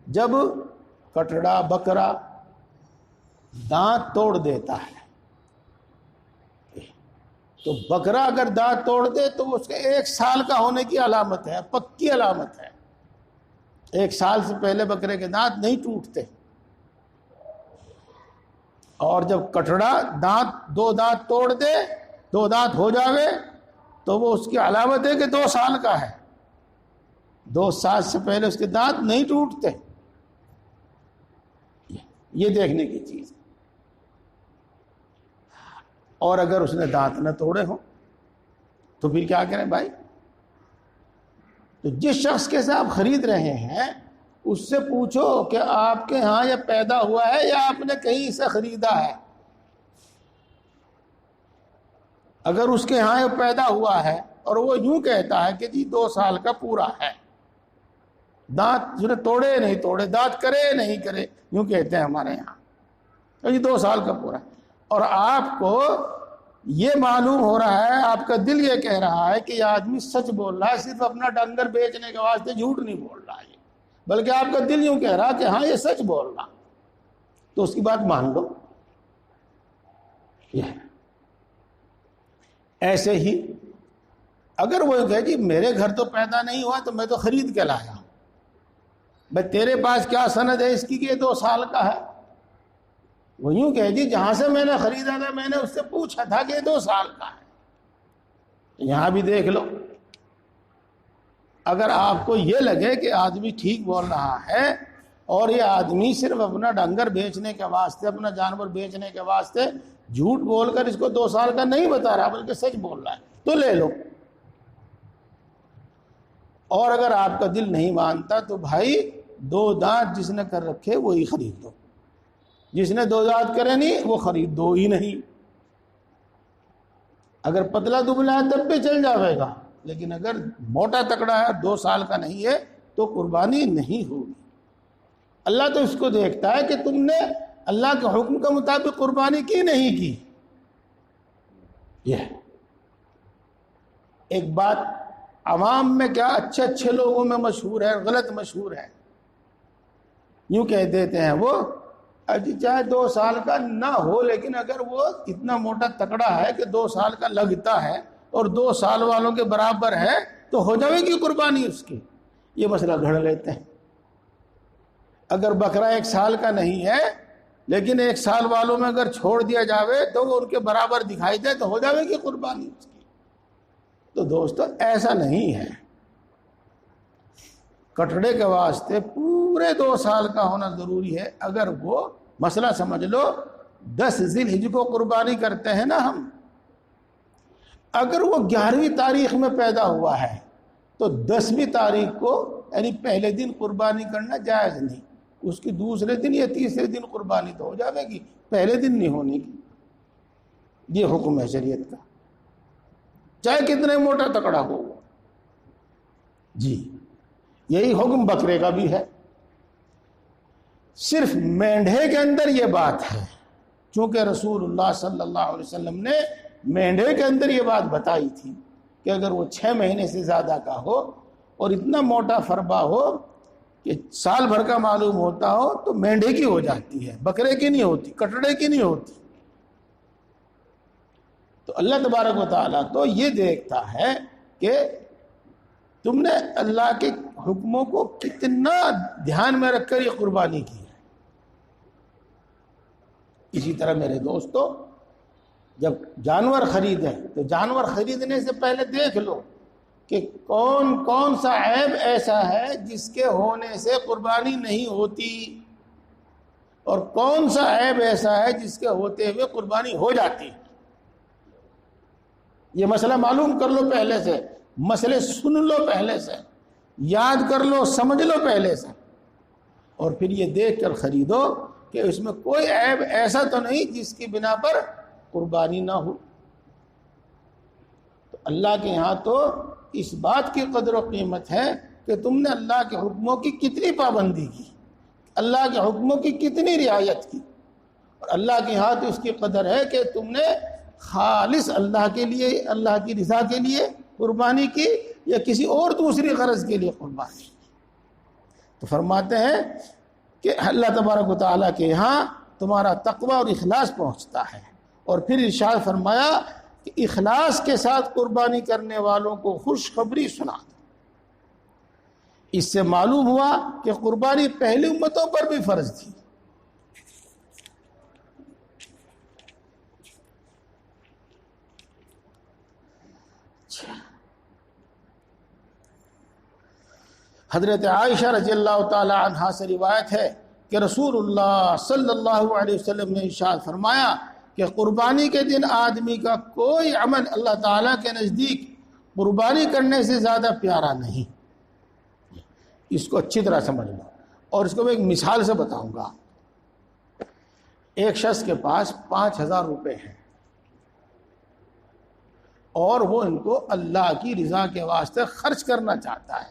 جب کٹڑا بکرا دانت توڑ دیتا ہے تو بکرا اگر دانت توڑ دے تو اس کے 1 سال کا ہونے کی علامت ہے، پکی علامت ہے۔ 1 سال سے پہلے بکرے کے دانت نہیں ٹوٹتے، اور جب کٹڑا دانت 2 دانت توڑ دے، 2 دانت ہو جاوے، تو وہ اس کی علامت ہے کہ 2 سال کا ہے۔ 2 سال سے پہلے اس کے دانت نہیں ٹوٹتے، یہ دیکھنے کی چیز ہے۔ اور اگر اس نے دانت نہ توڑے ہوں تو پھر کیا کریں بھائی؟ تو جس شخص کے سے آپ خرید رہے ہیں اس سے پوچھو کہ آپ کے ہاں یہ پیدا ہوا ہے یا آپ نے کہیں سے خریدا ہے۔ اگر اس کے ہاں یہ پیدا ہوا ہے اور وہ یوں کہتا ہے کہ جی 2 سال کا پورا ہے، دانت جو نے توڑے نہیں توڑے، دانت کرے نہیں کرے، یوں کہتے ہیں ہمارے یہاں، تو جی 2 سال کا پورا ہے، اور آپ کو یہ معلوم ہو رہا ہے، آپ کا دل یہ کہہ رہا ہے کہ یہ آدمی سچ بول رہا ہے، صرف اپنا ڈنگر بیچنے کے واسطے جھوٹ نہیں بول رہا ہے، بلکہ آپ کا دل یوں کہہ رہا کہ ہاں یہ سچ بول رہا، تو اس کی بات مان لو۔ یہ ایسے ہی اگر وہ کہے جی میرے گھر تو پیدا نہیں ہوا تو میں تو خرید کے لایا ہوں، بھائی تیرے پاس کیا سند ہے اس کی کہ یہ 2 سال کا ہے؟ وہ یوں کہے جی جہاں سے میں نے خریدا تھا میں نے اس سے پوچھا تھا کہ یہ 2 سال کا ہے۔ یہاں بھی دیکھ لو، اگر آپ کو یہ لگے کہ آدمی ٹھیک بول رہا ہے اور یہ آدمی صرف اپنا ڈنگر بیچنے کے واسطے، اپنا جانور بیچنے کے واسطے جھوٹ بول کر اس کو 2 سال کا نہیں بتا رہا بلکہ سچ بول رہا ہے، تو لے لو۔ اور اگر آپ کا دل نہیں مانتا تو بھائی 2 دانت جس نے کر رکھے وہی خرید دو، جس نے 2 دانت کرے نہیں وہ خرید دو ہی نہیں۔ اگر پتلا دبلا ہے تب بھی چل جاوے گا، لیکن اگر موٹا تکڑا ہے 2 سال کا نہیں ہے تو قربانی نہیں ہوگی۔ اللہ تو اس کو دیکھتا ہے کہ تم نے اللہ کے حکم کے مطابق قربانی کی نہیں کی۔ یہ ایک بات عوام میں کیا اچھے لوگوں میں مشہور ہے، غلط مشہور ہے، یوں کہہ دیتے ہیں وہ اجی چاہے 2 سال کا نہ ہو لیکن اگر وہ اتنا موٹا تکڑا ہے کہ 2 سال کا لگتا ہے اور 2 سال والوں کے برابر ہے تو ہو جائے گی قربانی اس کی۔ یہ مسئلہ گھڑ لیتے ہیں۔ اگر بکرا 1 سال کا نہیں ہے لیکن 1 سال والوں میں اگر چھوڑ دیا جاوے تو وہ ان کے برابر دکھائی دے تو ہو جائے گی قربانی اس کی۔ تو دوستو ایسا نہیں ہے، کٹڑے کے واسطے پورے 2 سال کا ہونا ضروری ہے۔ اگر وہ مسئلہ سمجھ لو 10 ذی الحجہ کو قربانی کرتے ہیں نا ہم، اگر وہ 11ویں تاریخ میں پیدا ہوا ہے تو 10ویں تاریخ کو یعنی پہلے دن قربانی کرنا جائز نہیں، اس کی دوسرے دن یا تیسرے دن قربانی تو ہو جائے گی، پہلے دن نہیں ہونے کی۔ یہ حکم ہے شریعت کا، چاہے کتنے موٹا تکڑا ہو۔ جی یہی حکم بکرے کا بھی ہے۔ صرف مینڈھے کے اندر یہ بات ہے، چونکہ رسول اللہ صلی اللہ علیہ وسلم نے مینڈھے کے اندر یہ بات بتائی تھی کہ اگر وہ 6 مہینے سے زیادہ کا ہو اور اتنا موٹا فربا ہو کہ سال بھر کا معلوم ہوتا ہو تو مینڈھے کی ہو جاتی ہے، بکرے کی نہیں ہوتی، کٹڑے کی نہیں ہوتی۔ تو اللہ تبارک و تعالیٰ تو یہ دیکھتا ہے کہ تم نے اللہ کے حکموں کو کتنا دھیان میں رکھ کر یہ قربانی کی ہے۔ اسی طرح میرے دوستو جب جانور خریدیں تو جانور خریدنے سے پہلے دیکھ لو کہ کون سا عیب ایسا ہے جس کے ہونے سے قربانی نہیں ہوتی اور کون سا عیب ایسا ہے جس کے ہوتے ہوئے قربانی ہو جاتی۔ یہ مسئلہ معلوم کر لو پہلے سے، مسئلے سن لو پہلے سے، یاد کر لو، سمجھ لو پہلے سے، اور پھر یہ دیکھ کر خریدو کہ اس میں کوئی عیب ایسا تو نہیں جس کی بنا پر قربانی نہ ہو۔ تو اللہ کے ہاں تو اس بات کی قدر و قیمت ہے کہ تم نے اللہ کے حکموں کی کتنی پابندی کی، اللہ کے حکموں کی کتنی رعایت کی، اور اللہ کے ہاں تو اس کی قدر ہے کہ تم نے خالص اللہ کے لیے، اللہ کی رضا کے لیے قربانی کی یا کسی اور دوسری غرض کے لیے قربانی کی۔ تو فرماتے ہیں کہ اللہ تبارک و تعالیٰ کے یہاں تمہارا تقوی اور اخلاص پہنچتا ہے، اور پھر ارشاد فرمایا کہ اخلاص کے ساتھ قربانی کرنے والوں کو خوشخبری سنا دو۔ اس سے معلوم ہوا کہ قربانی پہلی امتوں پر بھی فرض تھی۔ حضرت عائشہ رضی اللہ تعالی عنہا سے روایت ہے کہ رسول اللہ صلی اللہ علیہ وسلم نے ارشاد فرمایا کہ قربانی کے دن آدمی کا کوئی عمل اللہ تعالیٰ کے نزدیک قربانی کرنے سے زیادہ پیارا نہیں۔ اس کو اچھی طرح سمجھ لو، اور اس کو میں ایک مثال سے بتاؤں گا۔ ایک شخص کے پاس 5,000 روپے ہیں اور وہ ان کو اللہ کی رضا کے واسطے خرچ کرنا چاہتا ہے،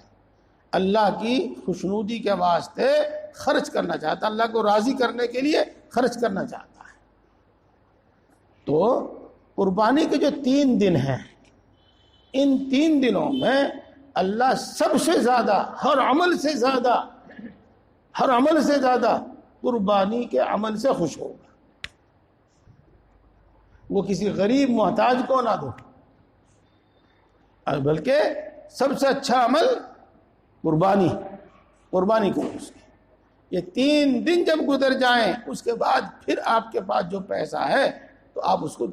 اللہ کی خوشنودی کے واسطے خرچ کرنا چاہتا ہے، اللہ کو راضی کرنے کے لیے خرچ کرنا چاہتا ہے۔ تو قربانی کے جو 3 دن ہیں، ان 3 دنوں میں اللہ سب سے زیادہ ہر عمل سے زیادہ قربانی کے عمل سے خوش ہوگا۔ وہ کسی غریب محتاج کو نہ دو، بلکہ سب سے اچھا عمل قربانی کرو اس کی۔ یہ 3 دن جب گزر جائیں اس کے بعد پھر آپ کے پاس جو پیسہ ہے تو آپ اس کو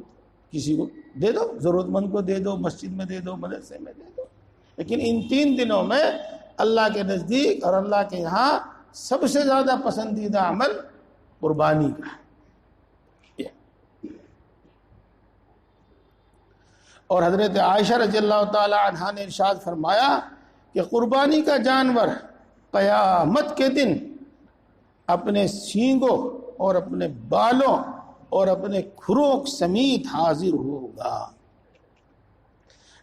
کسی کو دے دو، ضرورت مند کو دے دو، مسجد میں دے دو، مدرسے میں دے دو، لیکن ان 3 دنوں میں اللہ کے نزدیک اور اللہ کے یہاں سب سے زیادہ پسندیدہ عمل قربانی کا ہے۔ اور حضرت عائشہ رضی اللہ تعالی عنہا نے ارشاد فرمایا کہ قربانی کا جانور قیامت کے دن اپنے سینگوں اور اپنے بالوں اور اپنے کھروں سمیت حاضر ہوگا،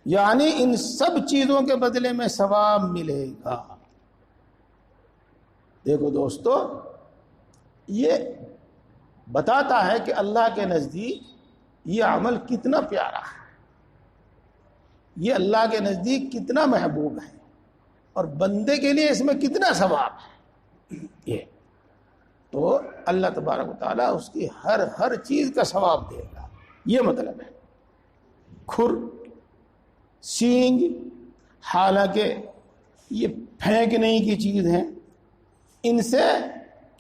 یعنی ان سب چیزوں کے بدلے میں ثواب ملے گا۔ دیکھو دوستو، یہ بتاتا ہے کہ اللہ کے نزدیک یہ عمل کتنا پیارا ہے، یہ اللہ کے نزدیک کتنا محبوب ہے، اور بندے کے لیے اس میں کتنا ثواب ہے۔ یہ تو اللہ تبارک و تعالیٰ اس کی ہر چیز کا ثواب دے گا، یہ مطلب ہے۔ کھر، سینگ، حالانکہ یہ پھینکنے کی چیز ہیں، ان سے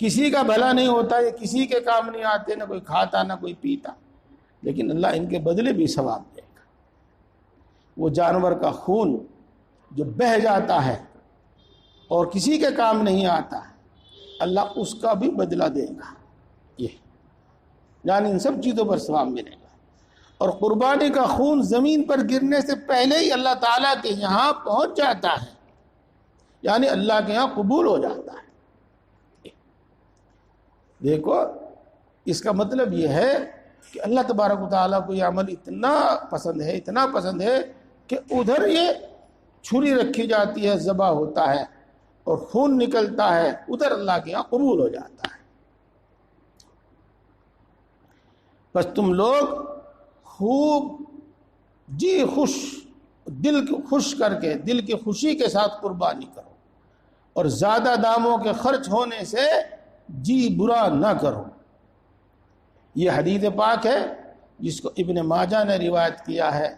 کسی کا بھلا نہیں ہوتا، یہ کسی کے کام نہیں آتے، نہ کوئی کھاتا نہ کوئی پیتا، لیکن اللہ ان کے بدلے بھی ثواب دے گا۔ وہ جانور کا خون جو بہہ جاتا ہے اور کسی کے کام نہیں آتا ہے، اللہ اس کا بھی بدلہ دے گا، یہ یعنی ان سب چیزوں پر ثواب ملے گا۔ اور قربانی کا خون زمین پر گرنے سے پہلے ہی اللہ تعالیٰ کے یہاں پہنچ جاتا ہے، یعنی اللہ کے یہاں قبول ہو جاتا ہے۔ دیکھو، اس کا مطلب یہ ہے کہ اللہ تبارک و تعالیٰ کو یہ عمل اتنا پسند ہے کہ ادھر یہ چھری رکھی جاتی ہے، ذبح ہوتا ہے اور خون نکلتا ہے، ادھر اللہ کے یہاں قبول ہو جاتا ہے۔ بس تم لوگ خوب دل خوش کر کے، دل کی خوشی کے ساتھ قربانی کرو، اور زیادہ داموں کے خرچ ہونے سے جی برا نہ کرو۔ یہ حدیث پاک ہے جس کو ابن ماجہ نے روایت کیا ہے،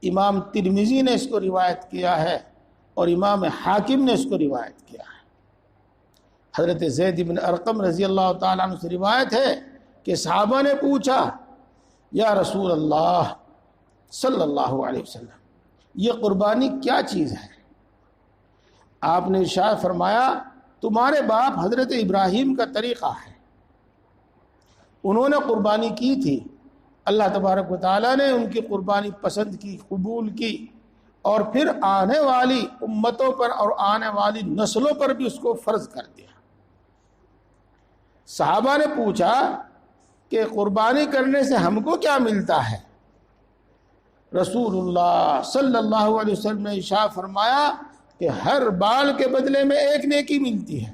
امام ترمذی نے اس کو روایت کیا ہے، اور امام حاکم نے اس کو روایت کیا ہے۔ حضرت زید بن ارقم رضی اللہ تعالیٰ عنہ سے روایت ہے کہ صحابہ نے پوچھا، یا رسول اللہ صلی اللہ علیہ وسلم، یہ قربانی کیا چیز ہے؟ آپ نے ارشاد فرمایا، تمہارے باپ حضرت ابراہیم کا طریقہ ہے، انہوں نے قربانی کی تھی، اللہ تبارک و تعالیٰ نے ان کی قربانی پسند کی، قبول کی، اور پھر آنے والی امتوں پر اور آنے والی نسلوں پر بھی اس کو فرض کر دیا۔ صحابہ نے پوچھا کہ قربانی کرنے سے ہم کو کیا ملتا ہے؟ رسول اللہ صلی اللہ علیہ وسلم نے ارشاد فرمایا کہ ہر بال کے بدلے میں 1 نیکی ملتی ہے۔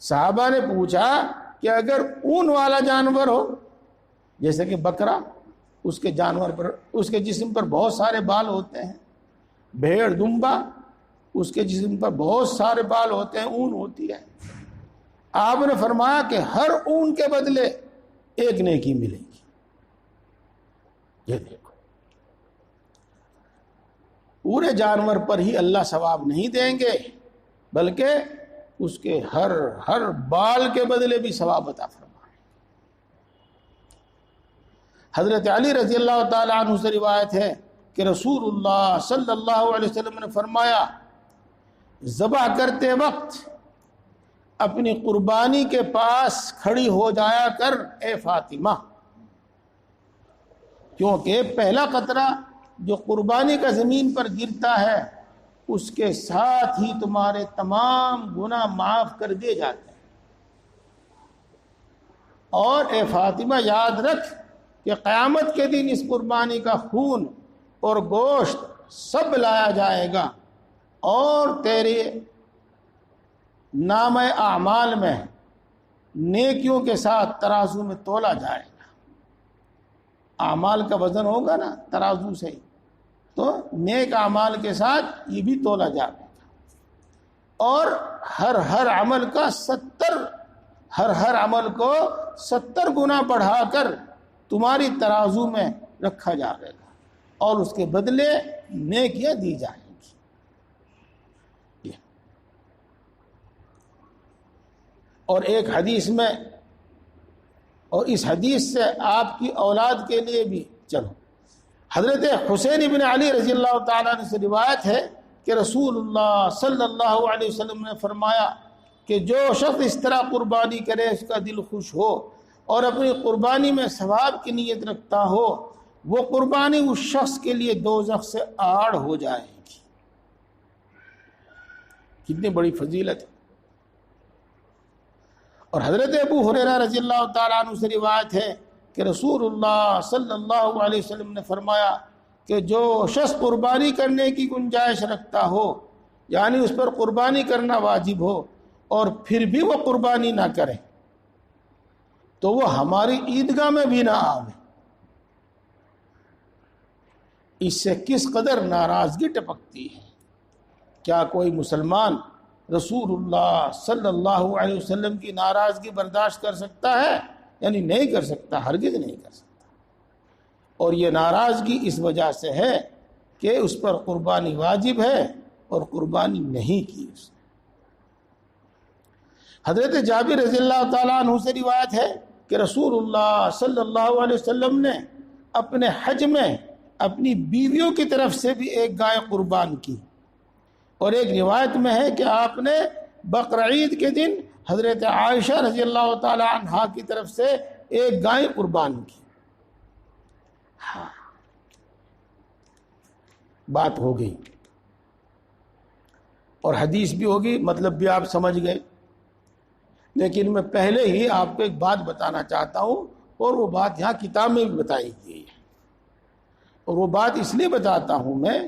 صحابہ نے پوچھا کہ اگر اون والا جانور ہو، جیسے کہ بکرا، اس کے جانور پر، اس کے جسم پر بہت سارے بال ہوتے ہیں، بھیڑ، دمبا، اس کے جسم پر بہت سارے بال ہوتے ہیں، اون ہوتی ہے، آپ نے فرمایا کہ ہر اون کے بدلے 1 نیکی ملے گی۔ یہ دیکھو، پورے جانور پر ہی اللہ ثواب نہیں دیں گے، بلکہ اس کے ہر بال کے بدلے بھی ثواب عطا فرمائیں۔ حضرت علی رضی اللہ تعالی عنہ سے روایت ہے کہ رسول اللہ صلی اللہ علیہ وسلم نے فرمایا، ذبح کرتے وقت اپنی قربانی کے پاس کھڑی ہو جایا کر اے فاطمہ، کیونکہ پہلا قطرہ جو قربانی کا زمین پر گرتا ہے اس کے ساتھ ہی تمہارے تمام گناہ معاف کر دیے جاتے ہیں۔ اور اے فاطمہ یاد رکھ کہ قیامت کے دن اس قربانی کا خون اور گوشت سب لایا جائے گا اور تیرے نام اعمال میں نیکیوں کے ساتھ ترازو میں تولا جائے گا۔ اعمال کا وزن ہوگا نا ترازو سے، تو نیک اعمال کے ساتھ یہ بھی تولا جائے گا، اور ہر عمل کا ہر عمل کو 70 گنا بڑھا کر تمہاری ترازو میں رکھا جائے گا اور اس کے بدلے نیکیاں دی جائیں گی۔ اور ایک حدیث میں، اور اس حدیث سے آپ کی اولاد کے لیے بھی چلو، حضرت حسین ابن علی رضی اللہ تعالیٰ عنہ سے روایت ہے کہ رسول اللہ صلی اللہ علیہ وسلم نے فرمایا کہ جو شخص اس طرح قربانی کرے اس کا دل خوش ہو اور اپنی قربانی میں ثواب کی نیت رکھتا ہو، وہ قربانی اس شخص کے لیے دوزخ سے آڑ ہو جائے گی۔ کتنی بڑی فضیلت ہے۔ اور حضرت ابو ہریرہ رضی اللہ تعالیٰ عنہ سے روایت ہے کہ رسول اللہ صلی اللہ علیہ وسلم نے فرمایا کہ جو شخص قربانی کرنے کی گنجائش رکھتا ہو، یعنی اس پر قربانی کرنا واجب ہو، اور پھر بھی وہ قربانی نہ کرے تو وہ ہماری عیدگاہ میں بھی نہ آوے۔ اس سے کس قدر ناراضگی ٹپکتی ہے۔ کیا کوئی مسلمان رسول اللہ صلی اللہ علیہ وسلم کی ناراضگی برداشت کر سکتا ہے؟ یعنی نہیں کر سکتا، ہرگز نہیں کر سکتا۔ اور یہ ناراضگی اس وجہ سے ہے کہ اس پر قربانی واجب ہے اور قربانی نہیں کی اس نے۔ حضرت جابر رضی اللہ تعالیٰ عنہ سے روایت ہے کہ رسول اللہ صلی اللہ علیہ وسلم نے اپنے حج میں اپنی بیویوں کی طرف سے بھی ایک گائے قربان کی، اور ایک روایت میں ہے کہ آپ نے بقرعید کے دن حضرت عائشہ رضی اللہ تعالی عنہا کی طرف سے ایک گائے قربان کی۔ ہاں، بات ہو گئی اور حدیث بھی ہوگی، مطلب بھی آپ سمجھ گئے۔ لیکن میں پہلے ہی آپ کو ایک بات بتانا چاہتا ہوں، اور وہ بات یہاں کتاب میں بھی بتائی گئی ہے، اور وہ بات اس لیے بتاتا ہوں میں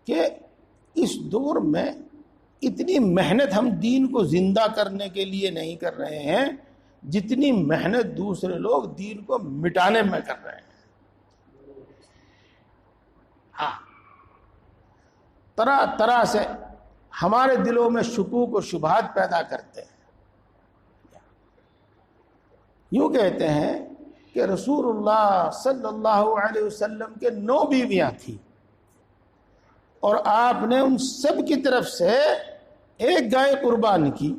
کہ اس دور میں اتنی محنت ہم دین کو زندہ کرنے کے لیے نہیں کر رہے ہیں جتنی محنت دوسرے لوگ دین کو مٹانے میں کر رہے ہیں۔ ہاں، طرح طرح سے ہمارے دلوں میں شکوک و شبہات پیدا کرتے ہیں۔ یوں کہتے ہیں کہ رسول اللہ صلی اللہ علیہ وسلم کے 9 بیویاں تھیں، اور آپ نے ان سب کی طرف سے ایک گائے قربان کی،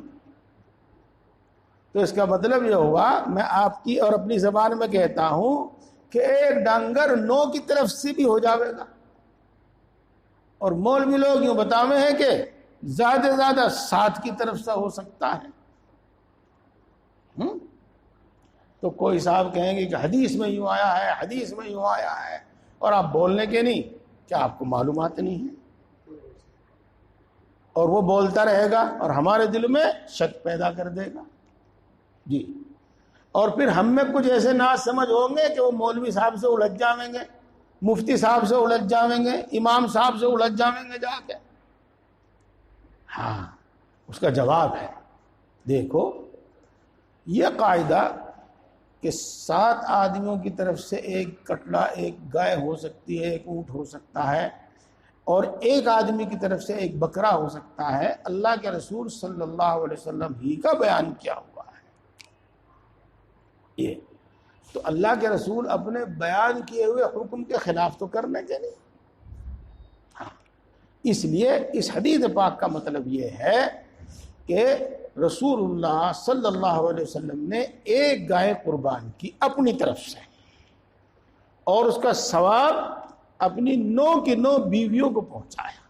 تو اس کا مطلب یہ ہوا، میں آپ کی اور اپنی زبان میں کہتا ہوں کہ ایک ڈانگر 9 کی طرف سے بھی ہو جاوے گا، اور مولوی لوگ یوں بتاوے ہیں کہ زیادہ سے زیادہ 7 کی طرف سے ہو سکتا ہے۔ تو کوئی صاحب کہیں گے کہ حدیث میں یوں آیا ہے، حدیث میں یوں آیا ہے، اور آپ بولنے کے نہیں، کیا آپ کو معلومات نہیں ہے؟ اور وہ بولتا رہے گا اور ہمارے دل میں شک پیدا کر دے گا۔ جی، اور پھر ہم میں کچھ ایسے ناز سمجھ ہوں گے کہ وہ مولوی صاحب سے الجھ جاویں گے، مفتی صاحب سے الجھ جاویں گے، امام صاحب سے الجھ جاویں گے جا کے۔ ہاں، اس کا جواب ہے، دیکھو یہ قاعدہ کہ 7 آدمیوں کی طرف سے ایک کٹڑا، ایک گائے ہو سکتی ہے، ایک اونٹ ہو سکتا ہے، اور ایک آدمی کی طرف سے ایک بکرا ہو سکتا ہے، اللہ کے رسول صلی اللہ علیہ وسلم ہی کا بیان کیا ہوا ہے۔ یہ تو اللہ کے رسول اپنے بیان کیے ہوئے حکم کے خلاف تو کرنے کے نہیں. ہاں اس لیے اس حدیث پاک کا مطلب یہ ہے کہ رسول اللہ صلی اللہ علیہ وسلم نے ایک گائے قربان کی اپنی طرف سے اور اس کا ثواب اپنی 9 کی 9 بیویوں کو پہنچایا.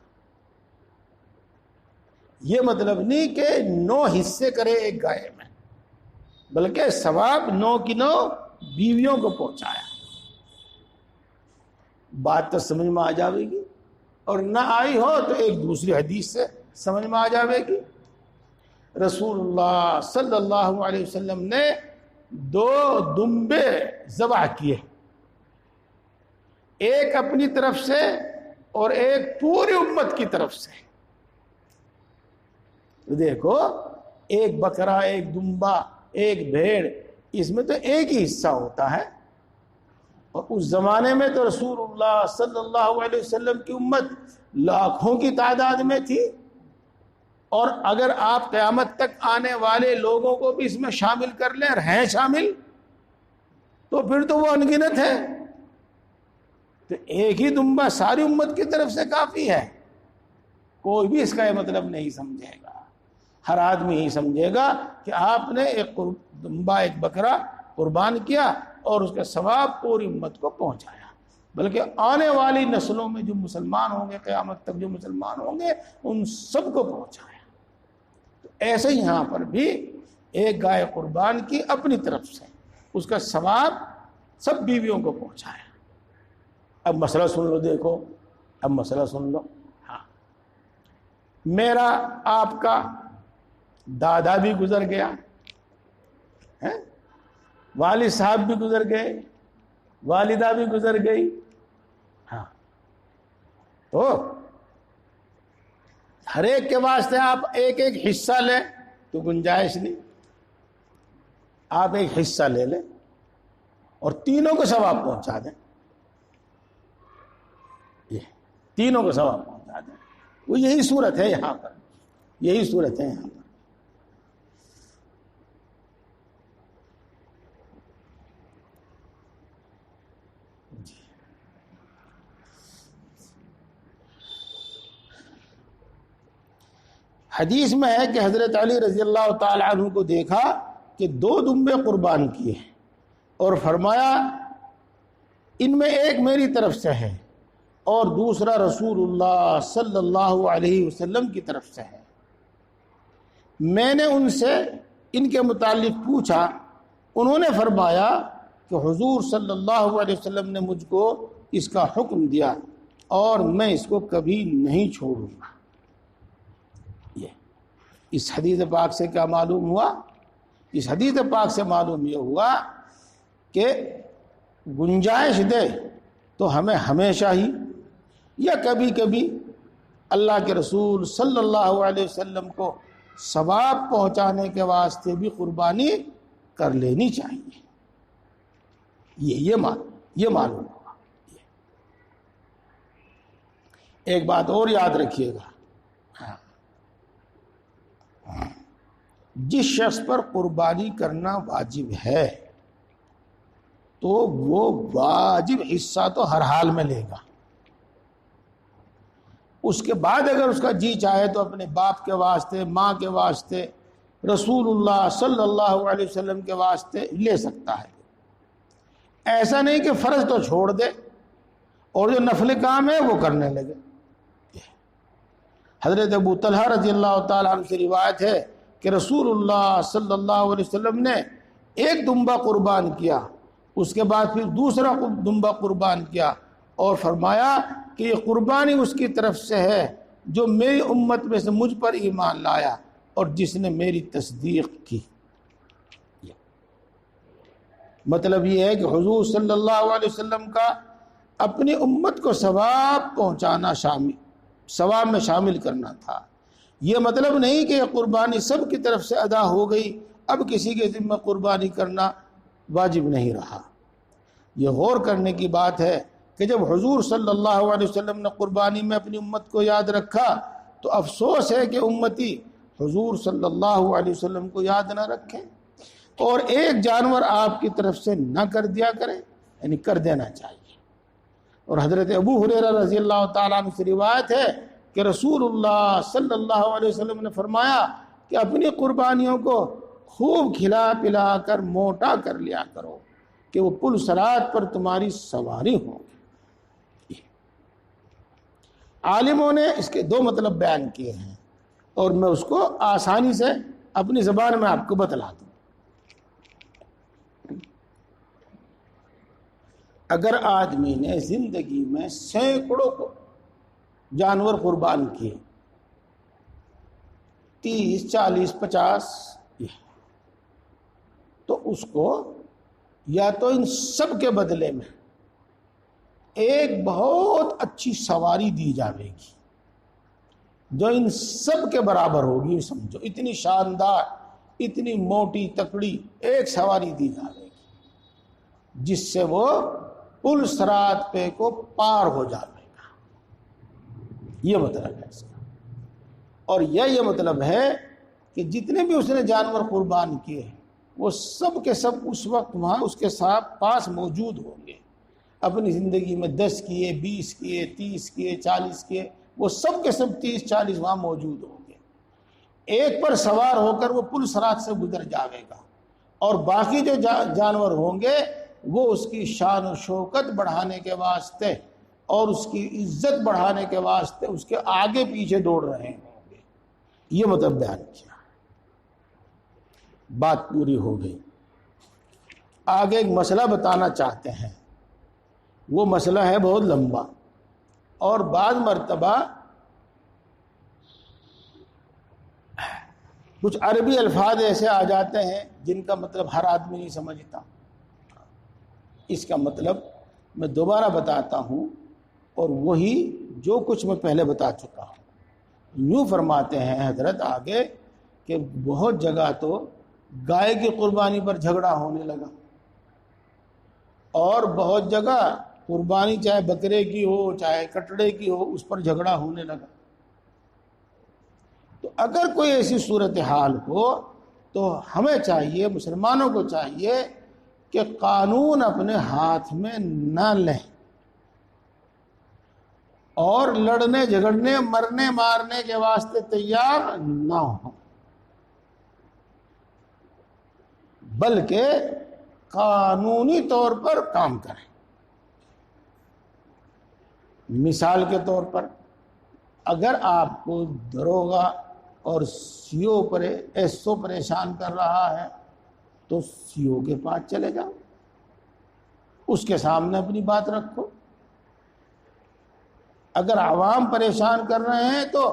یہ مطلب نہیں کہ 9 حصے کرے ایک گائے میں، بلکہ ثواب 9 کی 9 بیویوں کو پہنچایا. بات تو سمجھ میں آ جاوے گی، اور نہ آئی ہو تو ایک دوسری حدیث سے سمجھ میں آ جاوے گی. رسول اللہ صلی اللہ علیہ وسلم نے 2 دمبے ذبح کیے، ایک اپنی طرف سے اور ایک پوری امت کی طرف سے. دیکھو ایک بکرا، ایک دمبا، ایک بھیڑ، اس میں تو ایک ہی حصہ ہوتا ہے. اور اس زمانے میں تو رسول اللہ صلی اللہ علیہ وسلم کی امت لاکھوں کی تعداد میں تھی، اور اگر آپ قیامت تک آنے والے لوگوں کو بھی اس میں شامل کر لیں اور ہیں شامل تو پھر تو وہ انگنت ہے. تو ایک ہی دمبا ساری امت کی طرف سے کافی ہے. کوئی بھی اس کا یہ مطلب نہیں سمجھے گا. ہر آدمی ہی سمجھے گا کہ آپ نے ایک دمبا، ایک بکرا قربان کیا اور اس کا ثواب پوری امت کو پہنچایا، بلکہ آنے والی نسلوں میں جو مسلمان ہوں گے، قیامت تک جو مسلمان ہوں گے، ان سب کو پہنچایا. تو ایسے ہی یہاں پر بھی ایک گائے قربان کی اپنی طرف سے، اس کا ثواب سب بیویوں کو پہنچایا. اب مسئلہ سن لو، دیکھو اب مسئلہ سن لو. ہاں میرا آپ کا دادا بھی گزر گیا، والد صاحب بھی گزر گئے، والدہ بھی گزر گئی. ہاں تو ہر ایک کے واسطے آپ ایک ایک حصہ لیں تو گنجائش نہیں. آپ ایک حصہ لے لیں اور تینوں کو ثواب پہنچا دیں. یہ تینوں کو ثواب پہنچا دیں. وہ یہی صورت ہے یہاں پر، یہی صورت ہے یہاں پر. حدیث میں ہے کہ حضرت علی رضی اللہ تعالی عنہ کو دیکھا کہ 2 دمبے قربان کیے اور فرمایا ان میں ایک میری طرف سے ہے اور دوسرا رسول اللہ صلی اللہ علیہ وسلم کی طرف سے ہے. میں نے ان سے ان کے متعلق پوچھا، انہوں نے فرمایا کہ حضور صلی اللہ علیہ وسلم نے مجھ کو اس کا حکم دیا اور میں اس کو کبھی نہیں چھوڑوں گا. اس حدیث پاک سے کیا معلوم ہوا؟ اس حدیث پاک سے معلوم یہ ہوا کہ گنجائش دے تو ہمیں ہمیشہ ہی یا کبھی کبھی اللہ کے رسول صلی اللہ علیہ وسلم کو ثواب پہنچانے کے واسطے بھی قربانی کر لینی چاہیے. یہ معلوم ہوا. ایک بات اور یاد رکھیے گا، جس شخص پر قربانی کرنا واجب ہے تو وہ واجب حصہ تو ہر حال میں لے گا. اس کے بعد اگر اس کا جی چاہے تو اپنے باپ کے واسطے، ماں کے واسطے، رسول اللہ صلی اللہ علیہ وسلم کے واسطے لے سکتا ہے. ایسا نہیں کہ فرض تو چھوڑ دے اور جو نفل کام ہے وہ کرنے لگے. حضرت ابو طلحہ رضی اللہ تعالیٰ عنہ سے روایت ہے کہ رسول اللہ صلی اللہ علیہ وسلم نے ایک دمبا قربان کیا، اس کے بعد پھر دوسرا دمبا قربان کیا اور فرمایا کہ یہ قربانی اس کی طرف سے ہے جو میری امت میں سے مجھ پر ایمان لایا اور جس نے میری تصدیق کی. مطلب یہ ہے کہ حضور صلی اللہ علیہ وسلم کا اپنی امت کو ثواب پہنچانا ثواب میں شامل کرنا تھا. یہ مطلب نہیں کہ یہ قربانی سب کی طرف سے ادا ہو گئی، اب کسی کے ذمہ قربانی کرنا واجب نہیں رہا. یہ غور کرنے کی بات ہے کہ جب حضور صلی اللہ علیہ وسلم نے قربانی میں اپنی امت کو یاد رکھا تو افسوس ہے کہ امتی حضور صلی اللہ علیہ وسلم کو یاد نہ رکھیں. اور ایک جانور آپ کی طرف سے نہ کر دیا کرے، یعنی کر دینا چاہیے۔ اور حضرت ابو ہریرہ رضی اللہ تعالیٰ عنہ سے روایت ہے کہ رسول اللہ صلی اللہ علیہ وسلم نے فرمایا کہ اپنی قربانیوں کو خوب کھلا پلا کر موٹا کر لیا کرو کہ وہ پل صراط پر تمہاری سواری ہو۔ عالموں نے اس کے دو مطلب بیان کیے ہیں اور میں اس کو آسانی سے اپنی زبان میں آپ کو بتلا دوں۔ اگر آدمی نے زندگی میں سینکڑوں کو جانور قربان کیے، 30 40 50، تو اس کو یا تو ان سب کے بدلے میں ایک بہت اچھی سواری دی جاوے گی جو ان سب کے برابر ہوگی، سمجھو اتنی شاندار، اتنی موٹی تکڑی ایک سواری دی جاوے گی جس سے وہ پل صراط پہ کو پار ہو جاوے گا۔ یہ مطلب ہے اس کا۔ اور یہ مطلب ہے کہ جتنے بھی اس نے جانور قربان کیے ہیں وہ سب کے سب اس وقت وہاں اس کے ساتھ پاس موجود ہوں گے۔ اپنی زندگی میں 10 کیے، 20 کیے، 30 کیے، 40 کیے، وہ سب کے سب 30 40 وہاں موجود ہوں گے۔ ایک پر سوار ہو کر وہ پل صراط سے گزر جاوے گا، اور باقی جو جانور ہوں گے وہ اس کی شان و شوکت بڑھانے کے واسطے اور اس کی عزت بڑھانے کے واسطے اس کے آگے پیچھے دوڑ رہے ہوں گے۔ یہ مطلب بیان کیا۔ بات پوری ہو گئی۔ آگے ایک مسئلہ بتانا چاہتے ہیں، وہ مسئلہ ہے بہت لمبا، اور بعض مرتبہ کچھ عربی الفاظ ایسے آ جاتے ہیں جن کا مطلب ہر آدمی نہیں سمجھتا۔ اس کا مطلب میں دوبارہ بتاتا ہوں، اور وہی جو کچھ میں پہلے بتا چکا ہوں۔ یوں فرماتے ہیں حضرت آگے کہ بہت جگہ تو گائے کی قربانی پر جھگڑا ہونے لگا، اور بہت جگہ قربانی چاہے بکرے کی ہو چاہے کٹڑے کی ہو اس پر جھگڑا ہونے لگا۔ تو اگر کوئی ایسی صورتحال ہو تو ہمیں چاہیے، مسلمانوں کو چاہیے کہ قانون اپنے ہاتھ میں نہ لیں اور لڑنے جھگڑنے مرنے مارنے کے واسطے تیار نہ ہوں، بلکہ قانونی طور پر کام کریں۔ مثال کے طور پر اگر آپ کو دروغہ اور سیو پر ایسو پریشان کر رہا ہے تو سیو کے پاس چلے جاؤ، اس کے سامنے اپنی بات رکھو۔ اگر عوام پریشان کر رہے ہیں تو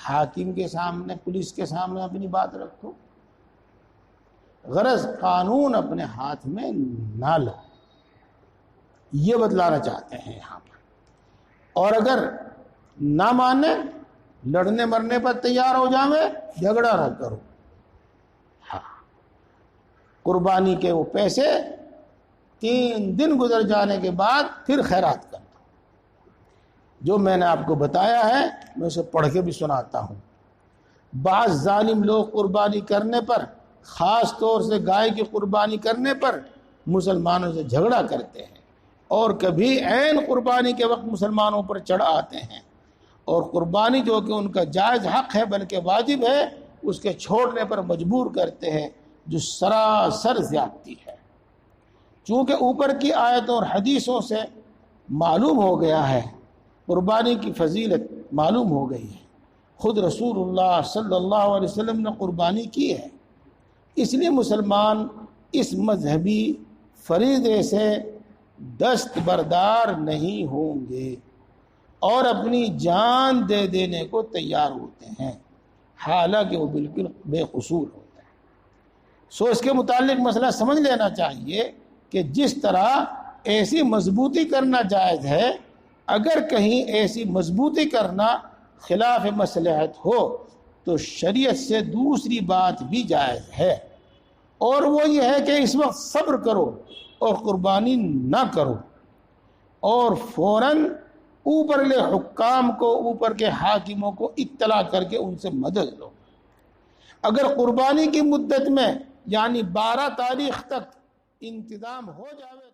حاکم کے سامنے، پولیس کے سامنے اپنی بات رکھو۔ غرض قانون اپنے ہاتھ میں نہ لو، یہ بتلانا چاہتے ہیں یہاں پر۔ اور اگر نہ مانے، لڑنے مرنے پر تیار ہو جاوے، جھگڑا نہ کرو۔ ہاں، قربانی کے وہ پیسے 3 دن گزر جانے کے بعد پھر خیرات کر دو۔ جو میں نے آپ کو بتایا ہے میں اسے پڑھ کے بھی سناتا ہوں۔ بعض ظالم لوگ قربانی کرنے پر، خاص طور سے گائے کی قربانی کرنے پر مسلمانوں سے جھگڑا کرتے ہیں، اور کبھی عین قربانی کے وقت مسلمانوں پر چڑھ آتے ہیں، اور قربانی جو کہ ان کا جائز حق ہے بلکہ واجب ہے اس کے چھوڑنے پر مجبور کرتے ہیں، جو سراسر زیادتی ہے۔ چونکہ اوپر کی آیتوں اور حدیثوں سے معلوم ہو گیا ہے، قربانی کی فضیلت معلوم ہو گئی ہے، خود رسول اللہ صلی اللہ علیہ وسلم نے قربانی کی ہے، اس لیے مسلمان اس مذہبی فریضے سے دستبردار نہیں ہوں گے اور اپنی جان دے دینے کو تیار ہوتے ہیں، حالانکہ وہ بالکل بے قصور ہوتے ہیں۔ اس کے متعلق مسئلہ سمجھ لینا چاہیے کہ جس طرح ایسی مضبوطی کرنا جائز ہے، اگر کہیں ایسی مضبوطی کرنا خلاف مصلحت ہو تو شریعت سے دوسری بات بھی جائز ہے، اور وہ یہ ہے کہ اس وقت صبر کرو اور قربانی نہ کرو، اور فوراً اوپرلے حکام کو، اوپر کے حاکموں کو اطلاع کر کے ان سے مدد لو۔ اگر قربانی کی مدت میں یعنی 12 تاریخ تک انتظام ہو جاوے